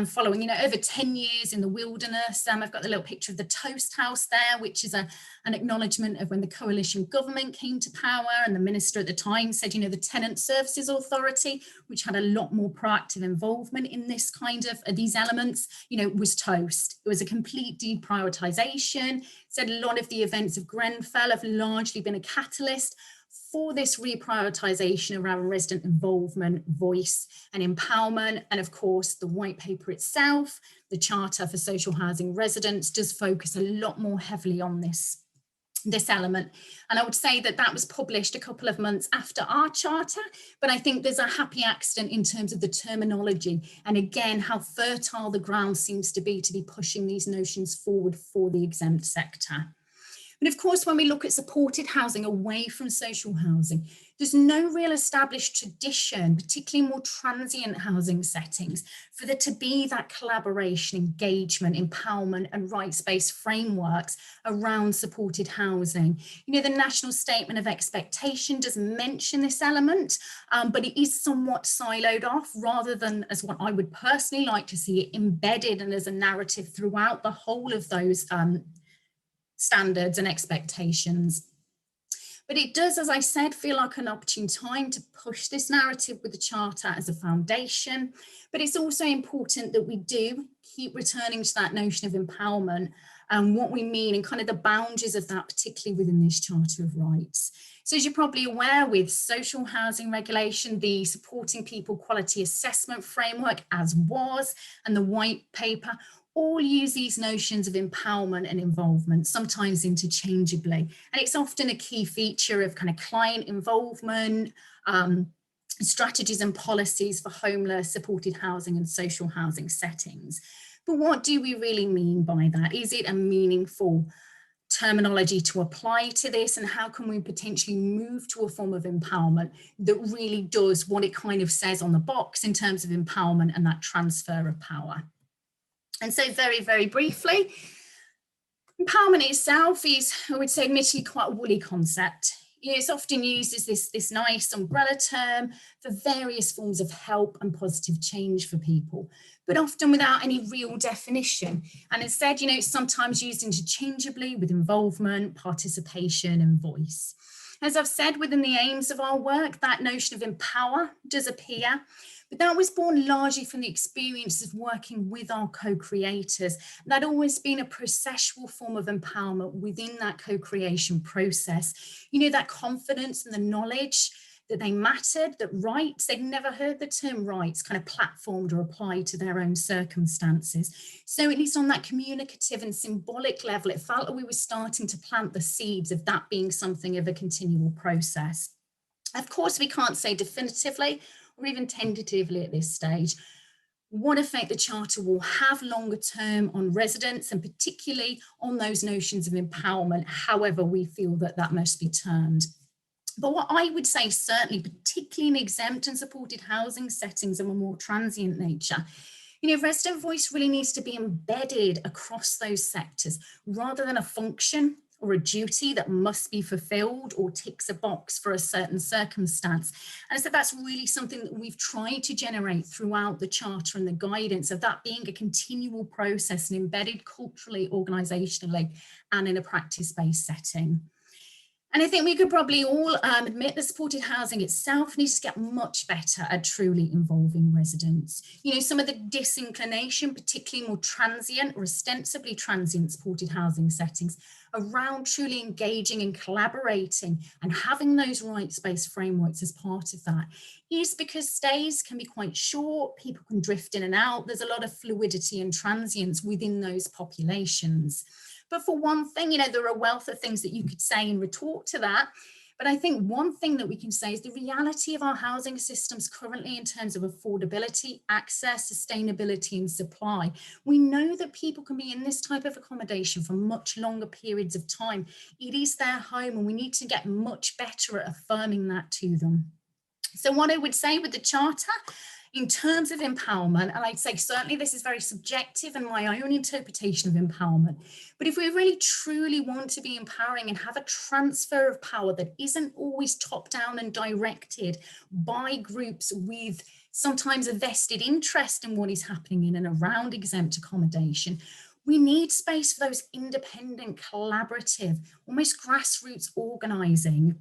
following, over 10 years in the wilderness. I've got the little picture of the Toast House there, which is an acknowledgement of when the coalition government came to power, and the minister at the time said, the Tenant Services Authority, which had a lot more proactive involvement in this kind of these elements, was toast. It was a complete deprioritisation. Said a lot of the events of Grenfell have largely been a catalyst for this reprioritisation around resident involvement, voice and empowerment. And of course, the white paper itself, the Charter for Social Housing Residents, does focus a lot more heavily on this element. And I would say that was published a couple of months after our charter, but I think there's a happy accident in terms of the terminology, and again, how fertile the ground seems to be pushing these notions forward for the exempt sector. But of course, when we look at supported housing away from social housing, there's no real established tradition, particularly more transient housing settings, for there to be that collaboration, engagement, empowerment and rights-based frameworks around supported housing. The National Statement of Expectation does mention this element, but it is somewhat siloed off rather than as what I would personally like to see it embedded and as a narrative throughout the whole of those standards and expectations. But it does, as I said, feel like an opportune time to push this narrative with the Charter as a foundation. But it's also important that we do keep returning to that notion of empowerment and what we mean and kind of the boundaries of that, particularly within this Charter of Rights. So as you're probably aware, with social housing regulation, the Supporting People Quality Assessment Framework, as was, and the white paper, all use these notions of empowerment and involvement, sometimes interchangeably. And it's often a key feature of kind of client involvement, strategies and policies for homeless, supported housing and social housing settings. But what do we really mean by that? Is it a meaningful terminology to apply to this, and how can we potentially move to a form of empowerment that really does what it kind of says on the box in terms of empowerment and that transfer of power? And so very, very briefly, empowerment itself is, I would say, admittedly quite a woolly concept. It's often used as this nice umbrella term for various forms of help and positive change for people, but often without any real definition. And instead, it's sometimes used interchangeably with involvement, participation and voice. As I've said, within the aims of our work, that notion of empower does appear, but that was born largely from the experience of working with our co-creators. That always been a processual form of empowerment within that co-creation process. That confidence and the knowledge that they mattered, that rights, they'd never heard the term rights kind of platformed or applied to their own circumstances. So at least on that communicative and symbolic level, it felt like we were starting to plant the seeds of that being something of a continual process. Of course, we can't say definitively or even tentatively at this stage what effect the Charter will have longer term on residents, and particularly on those notions of empowerment, however we feel that must be termed. But what I would say, certainly, particularly in exempt and supported housing settings of a more transient nature, resident voice really needs to be embedded across those sectors rather than a function or a duty that must be fulfilled or ticks a box for a certain circumstance. And so that's really something that we've tried to generate throughout the Charter and the guidance of that being a continual process and embedded culturally, organisationally, and in a practice-based setting. And I think we could probably all admit that supported housing itself needs to get much better at truly involving residents. Some of the disinclination, particularly more transient or ostensibly transient supported housing settings, around truly engaging and collaborating and having those rights-based frameworks as part of that, is because stays can be quite short, people can drift in and out, there's a lot of fluidity and transience within those populations. But for one thing, there are a wealth of things that you could say in retort to that. But I think one thing that we can say is the reality of our housing systems currently in terms of affordability, access, sustainability and supply. We know that people can be in this type of accommodation for much longer periods of time. It is their home and we need to get much better at affirming that to them. So what I would say with the Charter In terms of empowerment, and I'd say certainly this is very subjective and my own interpretation of empowerment, but if we really truly want to be empowering and have a transfer of power that isn't always top down and directed by groups with sometimes a vested interest in what is happening in and around exempt accommodation, we need space for those independent, collaborative, almost grassroots organising.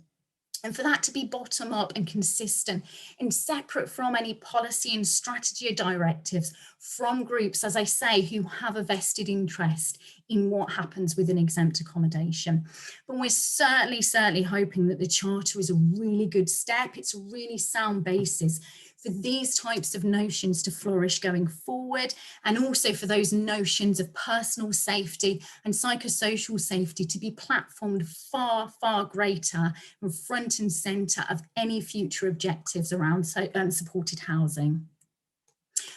And for that to be bottom up and consistent and separate from any policy and strategy or directives from groups, as I say, who have a vested interest in what happens with an exempt accommodation. But we're certainly hoping that the Charter is a really good step. It's a really sound basis for these types of notions to flourish going forward, and also for those notions of personal safety and psychosocial safety to be platformed far greater and front and centre of any future objectives around supported housing.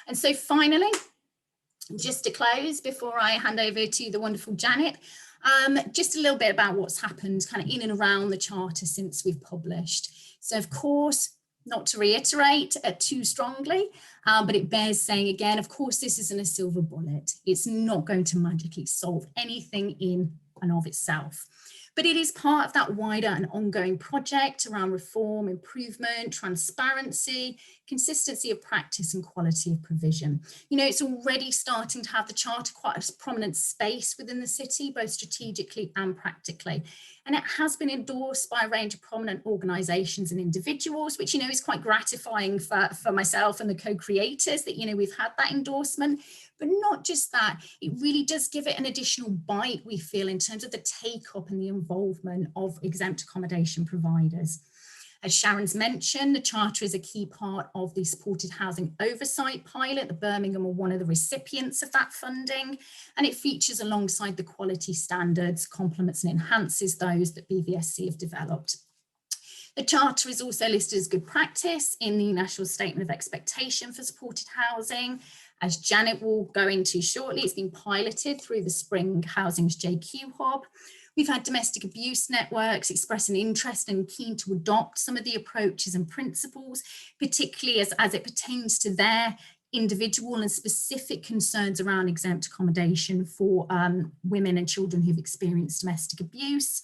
And so finally, just to close before I hand over to the wonderful Janet, just a little bit about what's happened kind of in and around the Charter since we've published. So of course, not to reiterate too strongly, but it bears saying again, of course, this isn't a silver bullet. It's not going to magically solve anything in and of itself. But it is part of that wider and ongoing project around reform, improvement, transparency, consistency of practice and quality of provision. You know, it's already starting to have the Charter quite a prominent space within the city, both strategically and practically. And it has been endorsed by a range of prominent organisations and individuals, which, you know, is quite gratifying for myself and the co-creators that, you know, we've had that endorsement. But not just that, it really does give it an additional bite, we feel, in terms of the take-up and the involvement of exempt accommodation providers. As Sharon's mentioned, the Charter is a key part of the supported housing oversight pilot. The Birmingham are one of the recipients of that funding, and it features alongside the quality standards, complements and enhances those that BVSC have developed. The Charter is also listed as good practice in the National Statement of Expectation for Supported Housing. As Janet will go into shortly, it's been piloted through the Spring Housing's JQ Hub. We've had domestic abuse networks express an interest and keen to adopt some of the approaches and principles, particularly as it pertains to their individual and specific concerns around exempt accommodation for women and children who've experienced domestic abuse.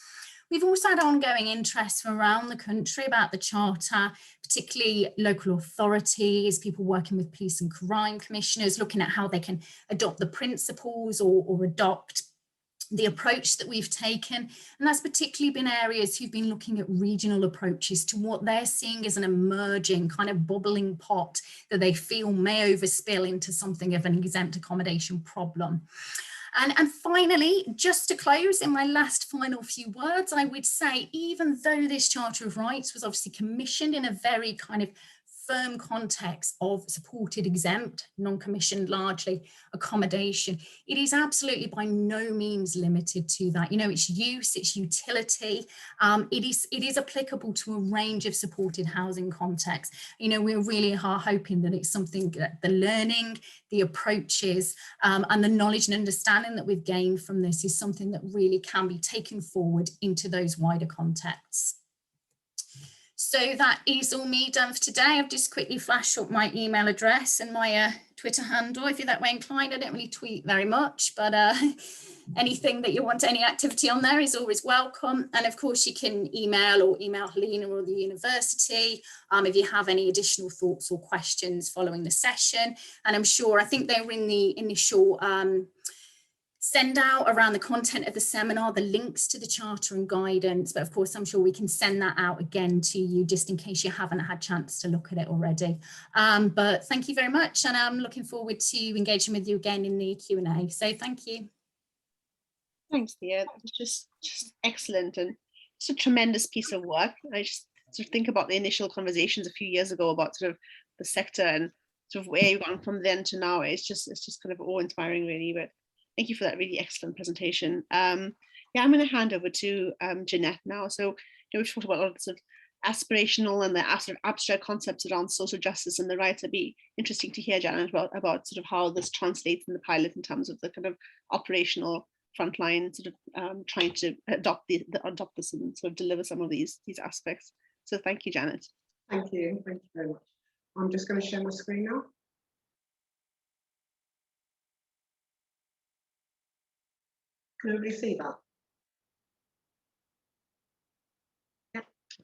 We've also had ongoing interest from around the country about the Charter, particularly local authorities, people working with police and crime commissioners, looking at how they can adopt the principles or adopt the approach that we've taken. And that's particularly been areas who've been looking at regional approaches to what they're seeing as an emerging kind of bubbling pot that they feel may overspill into something of an exempt accommodation problem. And finally, just to close in my last final few words, I would say, even though this Charter of Rights was obviously commissioned in a very kind of firm context of supported exempt, non-commissioned largely accommodation, it is absolutely by no means limited to that. You know, its use, its utility, it is applicable to a range of supported housing contexts. You know, we really are hoping that it's something that the learning, the approaches and the knowledge and understanding that we've gained from this is something that really can be taken forward into those wider contexts. So that is all me done for today. I've just quickly flashed up my email address and my Twitter handle. If you're that way inclined, I don't really tweet very much, but anything that you want, any activity on there is always welcome. And of course, you can email Helena or the university if you have any additional thoughts or questions following the session. And I'm sure, I think they were in the initial send out around the content of the seminar, the links to the Charter and guidance, but of course I'm sure we can send that out again to you just in case you haven't had a chance to look at it already. But thank you very much, and I'm looking forward to engaging with you again in the Q&A. So thank you. Thanks, Thea. It's just excellent, and it's a tremendous piece of work. I just sort of think about the initial conversations a few years ago about sort of the sector and sort of where you've gone from then to now. It's just kind of awe-inspiring, really. But thank you for that really excellent presentation. Yeah, I'm going to hand over to Jeanette now. So, you know, we've talked about all the sort of aspirational and the sort of abstract concepts around social justice and the rights. It'd be interesting to hear, Janet, about sort of how this translates in the pilot in terms of the kind of operational frontline, sort of trying to adopt this and sort of deliver some of these aspects. So thank you, Janet. Thank you very much. I'm just going to share my screen now. Can everybody see that? Yeah.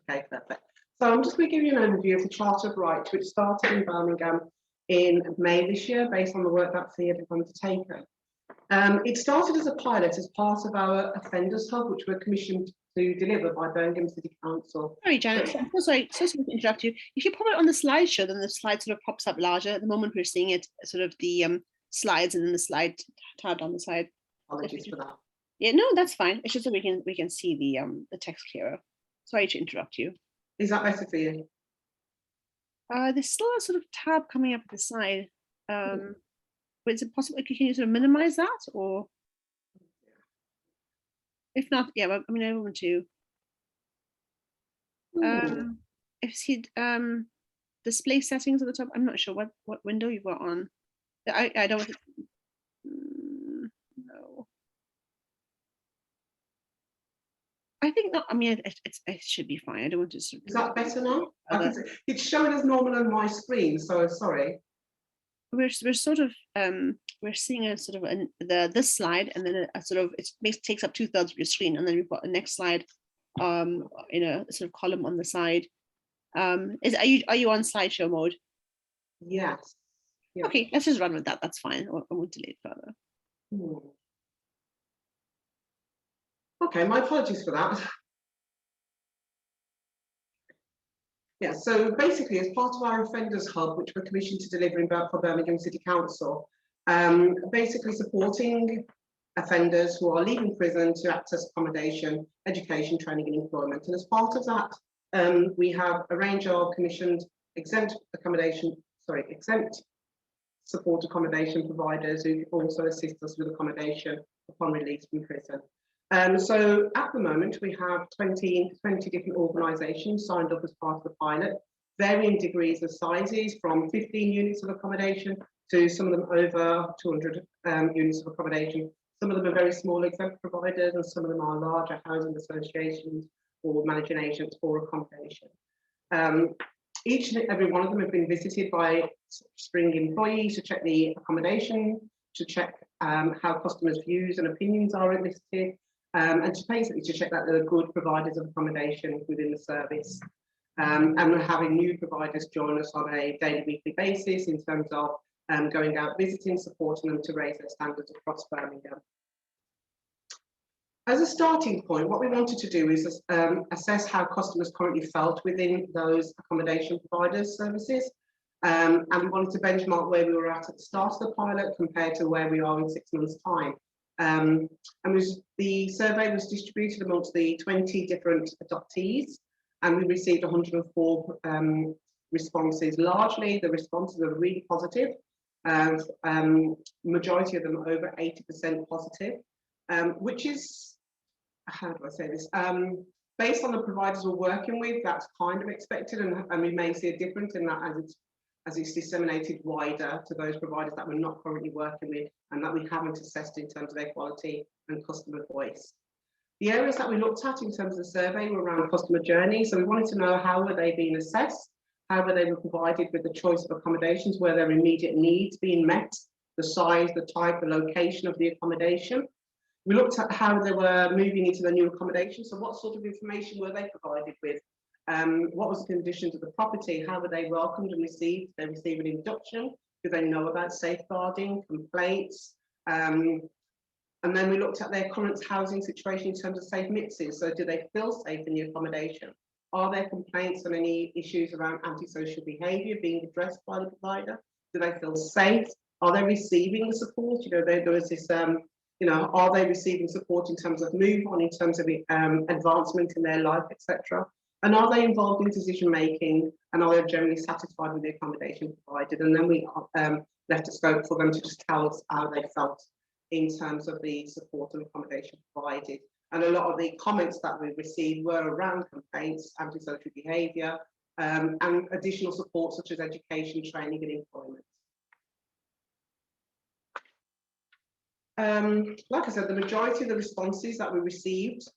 Okay, perfect. So I'm just going to give you an overview of the Charter of Rights, which started in Birmingham in May this year, based on the work that Thea had undertaken. It started as a pilot as part of our Offenders Hub, which we're commissioned to deliver by Birmingham City Council. Sorry, Janet, I'm so sorry to interrupt you. If you pop it on the slideshow, then the slide sort of pops up larger. At the moment, we're seeing it sort of the slides and then the slide tab on the side. Apologies for that. Yeah, no, that's fine. It's just that we can see the text clearer. Sorry to interrupt you. Is that better for you? There's still a sort of tab coming up at the side. But is it possible? Can you sort of minimize that, or if not, yeah. I mean, I want to. If you display settings at the top, I'm not sure what window you've got on. I don't. No. I think not. I mean, it should be fine. I don't want to. Sort of, is that better now? It's showing as normal on my screen, so sorry. We're sort of we're seeing a sort of this slide, and then a sort of it takes up 2/3 of your screen, and then we've got the next slide in a sort of column on the side. Are you on slideshow mode? Yes. Yeah. Okay, let's just run with that. That's fine. I won't delete further. Okay, my apologies for that. Yeah, so basically, as part of our Offenders Hub, which we're commissioned to deliver for Birmingham City Council, basically supporting offenders who are leaving prison to access accommodation, education, training and employment. And as part of that, we have a range of commissioned exempt support accommodation providers who also assist us with accommodation upon release from prison. So at the moment, we have 20 different organisations signed up as part of the pilot, varying degrees of sizes from 15 units of accommodation to some of them over 200 units of accommodation. Some of them are very small exempt providers, and some of them are larger housing associations or managing agents for accommodation. Each and every one of them have been visited by Spring employees to check the accommodation, to check how customers' views and opinions are enlisted, and to basically to check that there are good providers of accommodation within the service. And we're having new providers join us on a daily, weekly basis in terms of going out, visiting, supporting them to raise their standards across Birmingham. As a starting point, what we wanted to do is assess how customers currently felt within those accommodation providers' services. And we wanted to benchmark where we were at the start of the pilot compared to where we are in 6 months' time. And the survey was distributed amongst the 20 different adoptees, and we received 104 responses. Largely, the responses are really positive, majority of them over 80% positive, which is, how do I say this? Based on the providers we're working with, that's kind of expected, and we may see a difference in that as it's disseminated wider to those providers that we're not currently working with and that we haven't assessed in terms of their quality and customer voice. The areas that we looked at in terms of the survey were around customer journey. So we wanted to know how were they being assessed, how were they provided with the choice of accommodations, were their immediate needs being met, the size, the type, the location of the accommodation. We looked at how they were moving into the new accommodation. So what sort of information were they provided with? What was the conditions of the property? How were they welcomed and received? Did they receive an induction? Did they know about safeguarding, complaints? And then we looked at their current housing situation in terms of safe mixes. So do they feel safe in the accommodation? Are there complaints and any issues around antisocial behaviour being addressed by the provider? Do they feel safe? Are they receiving the support? You know, there was this, you know, are they receiving support in terms of move on, in terms of advancement in their life, etc.? And are they involved in decision making, and are they generally satisfied with the accommodation provided? And then we left a scope for them to just tell us how they felt in terms of the support and accommodation provided. And a lot of the comments that we received were around complaints, antisocial behaviour, and additional support such as education, training and employment. Like I said, the majority of the responses that we received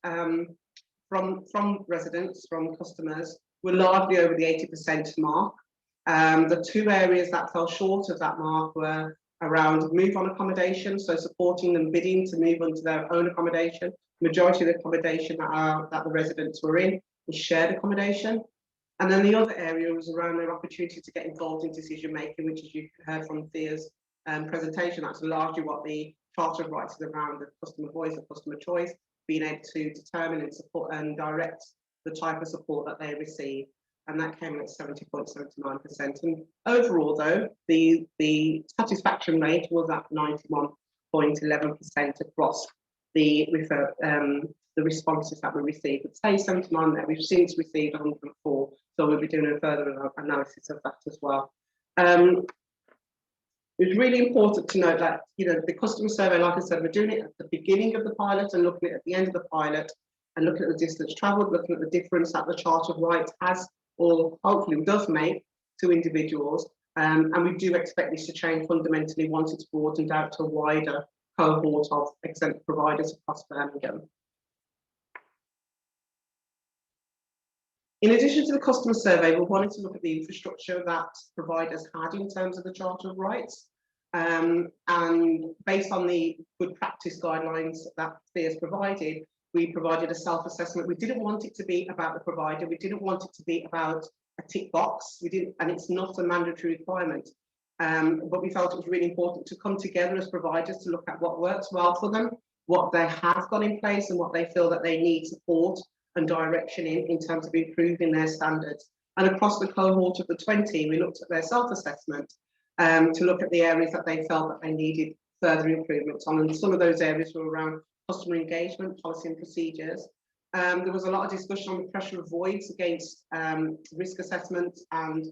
from residents, from customers, were largely over the 80% mark. The two areas that fell short of that mark were around move on accommodation, so supporting them bidding to move onto their own accommodation. Majority of the accommodation that the residents were in is shared accommodation. And then the other area was around their opportunity to get involved in decision making, which, as you heard from Thea's presentation, that's largely what the Charter of Rights is around: the customer voice, the customer choice, being able to determine and support and direct the type of support that they receive. And that came in at 70.79%. And overall, though, the satisfaction rate was at 91.11% across the responses that we received. It's say 79 there. We've since received 104, so we'll be doing a further analysis of that as well. It's really important to note that, you know, the customer survey, like I said, we're doing it at the beginning of the pilot and looking at the end of the pilot and looking at the distance travelled, looking at the difference that the Charter of Rights has, or hopefully does make, to individuals. And we do expect this to change fundamentally once it's broadened out to a wider cohort of exempt providers across Birmingham. In addition to the customer survey, we wanted to look at the infrastructure that providers had in terms of the Charter of Rights. And based on the good practice guidelines that Thea's provided, we provided a self-assessment. We didn't want it to be about the provider. We didn't want it to be about a tick box. We didn't, and it's not a mandatory requirement. But we felt it was really important to come together as providers to look at what works well for them, what they have got in place, and what they feel that they need support and direction in terms of improving their standards. And across the cohort of the 20, we looked at their self-assessment to look at the areas that they felt that they needed further improvements on. And some of those areas were around customer engagement, policy and procedures. There was a lot of discussion on the pressure of voids against risk assessments and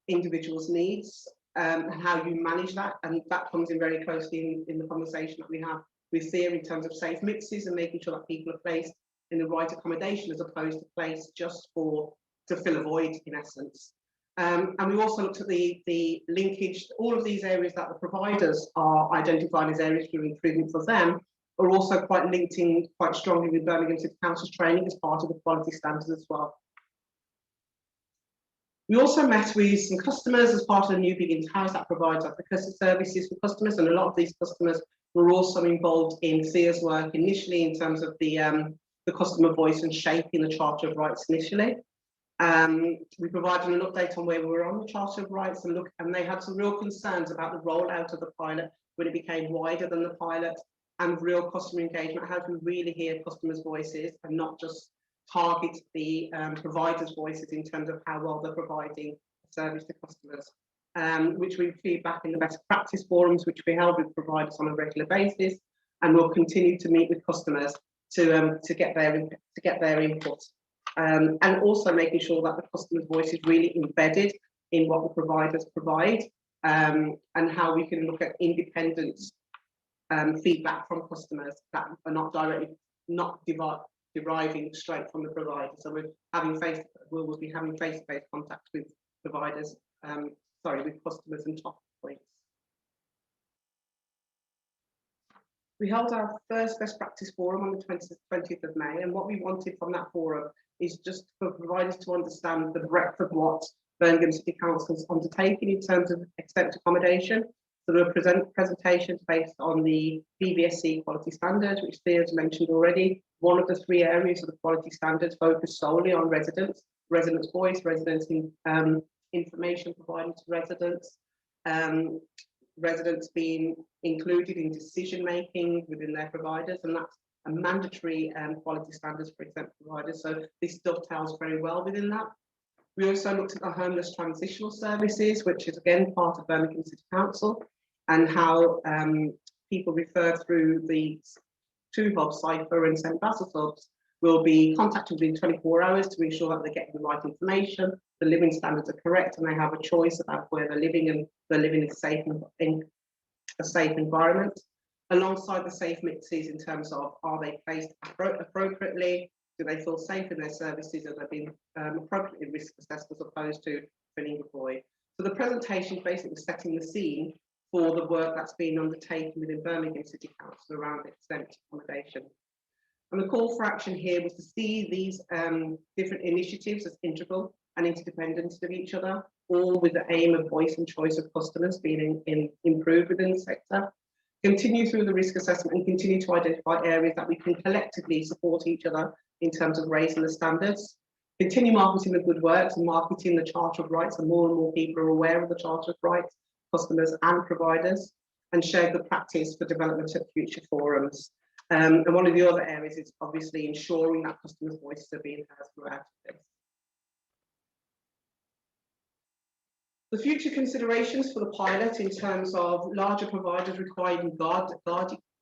individuals' needs, and how you manage that. And that comes in very closely in the conversation that we have with Thea in terms of safe mixes and making sure that people are placed in the right accommodation as opposed to placed just to fill a void, in essence. And we also looked at the linkage. All of these areas that the providers are identifying as areas for improvement for them are also quite linked in quite strongly with Birmingham City Council's training as part of the quality standards as well. We also met with some customers as part of the New Beginnings House that provides advocacy services for customers, and a lot of these customers were also involved in Thea's work initially in terms of the customer voice and shaping the Charter of Rights initially. We provided an update on where we were on the Charter of Rights, and they had some real concerns about the rollout of the pilot when it became wider than the pilot, and real customer engagement, how to really hear customers' voices and not just target the providers' voices in terms of how well they're providing service to customers, which we feed back in the best practice forums, which we held with providers on a regular basis, and we'll continue to meet with customers to get their input, and also making sure that the customer's voice is really embedded in what the providers provide, and how we can look at independent feedback from customers that are not deriving straight from the provider. So we'll be having face-to-face contact with providers, with customers and top points. We held our first best practice forum on the 20th of May, and what we wanted from that forum is just for providers to understand the breadth of what Birmingham City Council has undertaken in terms of exempt accommodation. So there were presentations based on the BBSC quality standards, which Thea's mentioned already. One of the three areas of the quality standards focus solely on residents' voice, residents' information provided to residents, residents being included in decision making within their providers, and that's a mandatory quality standards for exempt providers. So this dovetails very well within that. We also looked at the homeless transitional services, which is again part of Birmingham City Council, and how people referred through the two hubs, Cypher and St Basil's hubs, will be contacted within 24 hours to ensure that they're getting the right information, the living standards are correct, and they have a choice about where they're living, and they're living in a safe environment. Alongside the safe mixes in terms of, are they placed appropriately? Do they feel safe in their services? Are they being appropriately risk assessed as opposed to filling a void? So the presentation is basically setting the scene for the work that's been undertaken within Birmingham City Council around exempt accommodation. And the call for action here was to see these different initiatives as integral and interdependent of each other, all with the aim of voice and choice of customers being improved within the sector. Continue through the risk assessment and continue to identify areas that we can collectively support each other in terms of raising the standards. Continue marketing the good works and marketing the Charter of Rights, and more people are aware of the Charter of Rights, customers and providers, and share good practice for development of future forums. And one of the other areas is obviously ensuring that customers' voices are being heard throughout this. The future considerations for the pilot in terms of larger providers requiring guidance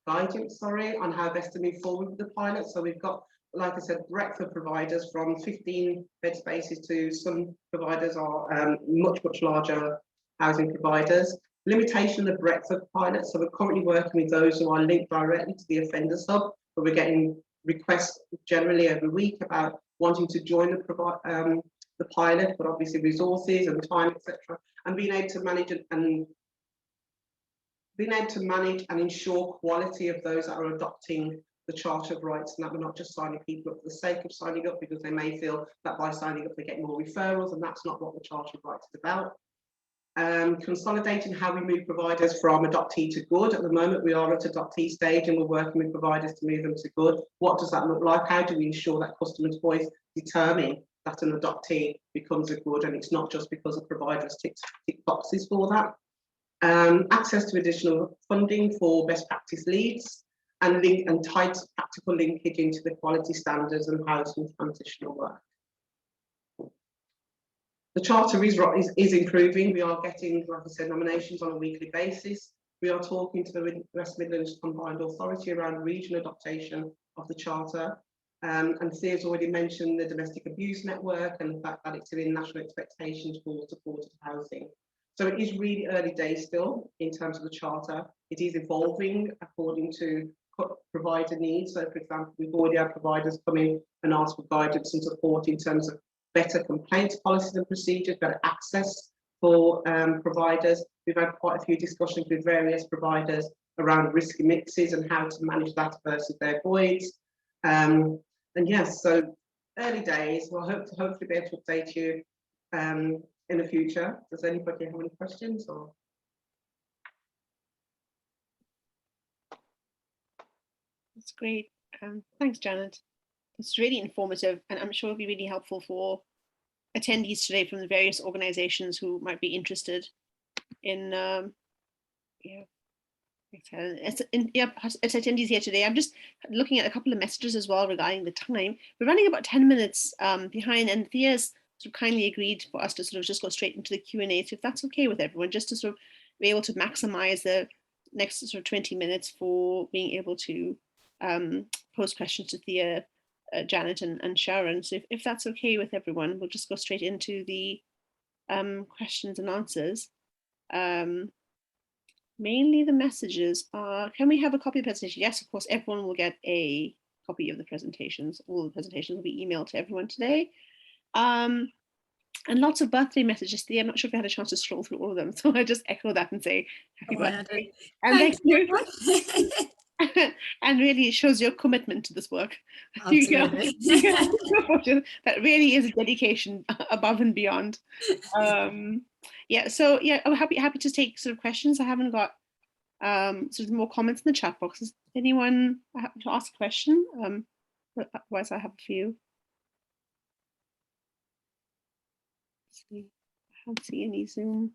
on how best to move forward with the pilot. So we've got, like I said, breadth of providers from 15 bed spaces to some providers are much larger housing providers. Limitation of the breadth of pilots. So we're currently working with those who are linked directly to the offender sub, but we're getting requests generally every week about wanting to join the pilot, but obviously resources and time, etc., and being able to manage and ensure quality of those that are adopting the Charter of Rights, and that we're not just signing people up for the sake of signing up, because they may feel that by signing up they get more referrals, and that's not what the Charter of Rights is about. Consolidating how we move providers from adoptee to good. At the moment we are at adoptee stage and we're working with providers to move them to good. What does that look like? How do we ensure that customers' voice determine that an adoptee becomes a good, and it's not just because a provider has ticked boxes for that. Access to additional funding for best practice leads, and tight practical linkage into the quality standards and housing transitional work. The Charter is improving. We are getting, like I said, nominations on a weekly basis. We are talking to the West Midlands Combined Authority around regional adaptation of the Charter. And Thea's already mentioned the domestic abuse network and the fact that it's within national expectations for supported housing. So it is really early days still in terms of the Charter. It is evolving according to provider needs. So, for example, we've already had providers come in and ask for guidance and support in terms of better complaints policies and procedures, better access for providers. We've had quite a few discussions with various providers around risk mixes and how to manage that versus their voids. And yes, so early days. We'll hopefully be able to update you in the future. Does anybody have any questions? Or that's great. Thanks, Janet. It's really informative, and I'm sure it'll be really helpful for attendees today from the various organizations who might be interested in it's attendees here today. I'm just looking at a couple of messages as well regarding the time. We're running about 10 minutes behind, and Thea's sort of kindly agreed for us to sort of just go straight into the Q&A. So if that's okay with everyone, just to sort of be able to maximize the next sort of 20 minutes for being able to pose questions to Thea, Janet and Sharon. So if that's okay with everyone, we'll just go straight into the questions and answers. Mainly the messages are, can we have a copy of the presentation? Yes, of course, everyone will get a copy of the presentations. All the presentations will be emailed to everyone today. And lots of birthday messages. I'm not sure if I had a chance to scroll through all of them, so I just echo that and say happy birthday. And thank you. And really it shows your commitment to this work. Absolutely. That really is a dedication above and beyond. Yeah, so yeah, I'm happy to take sort of questions. I haven't got sort of more comments in the chat box. Does anyone have to ask a question? Otherwise I have a few. Let's see. I can't see any Zoom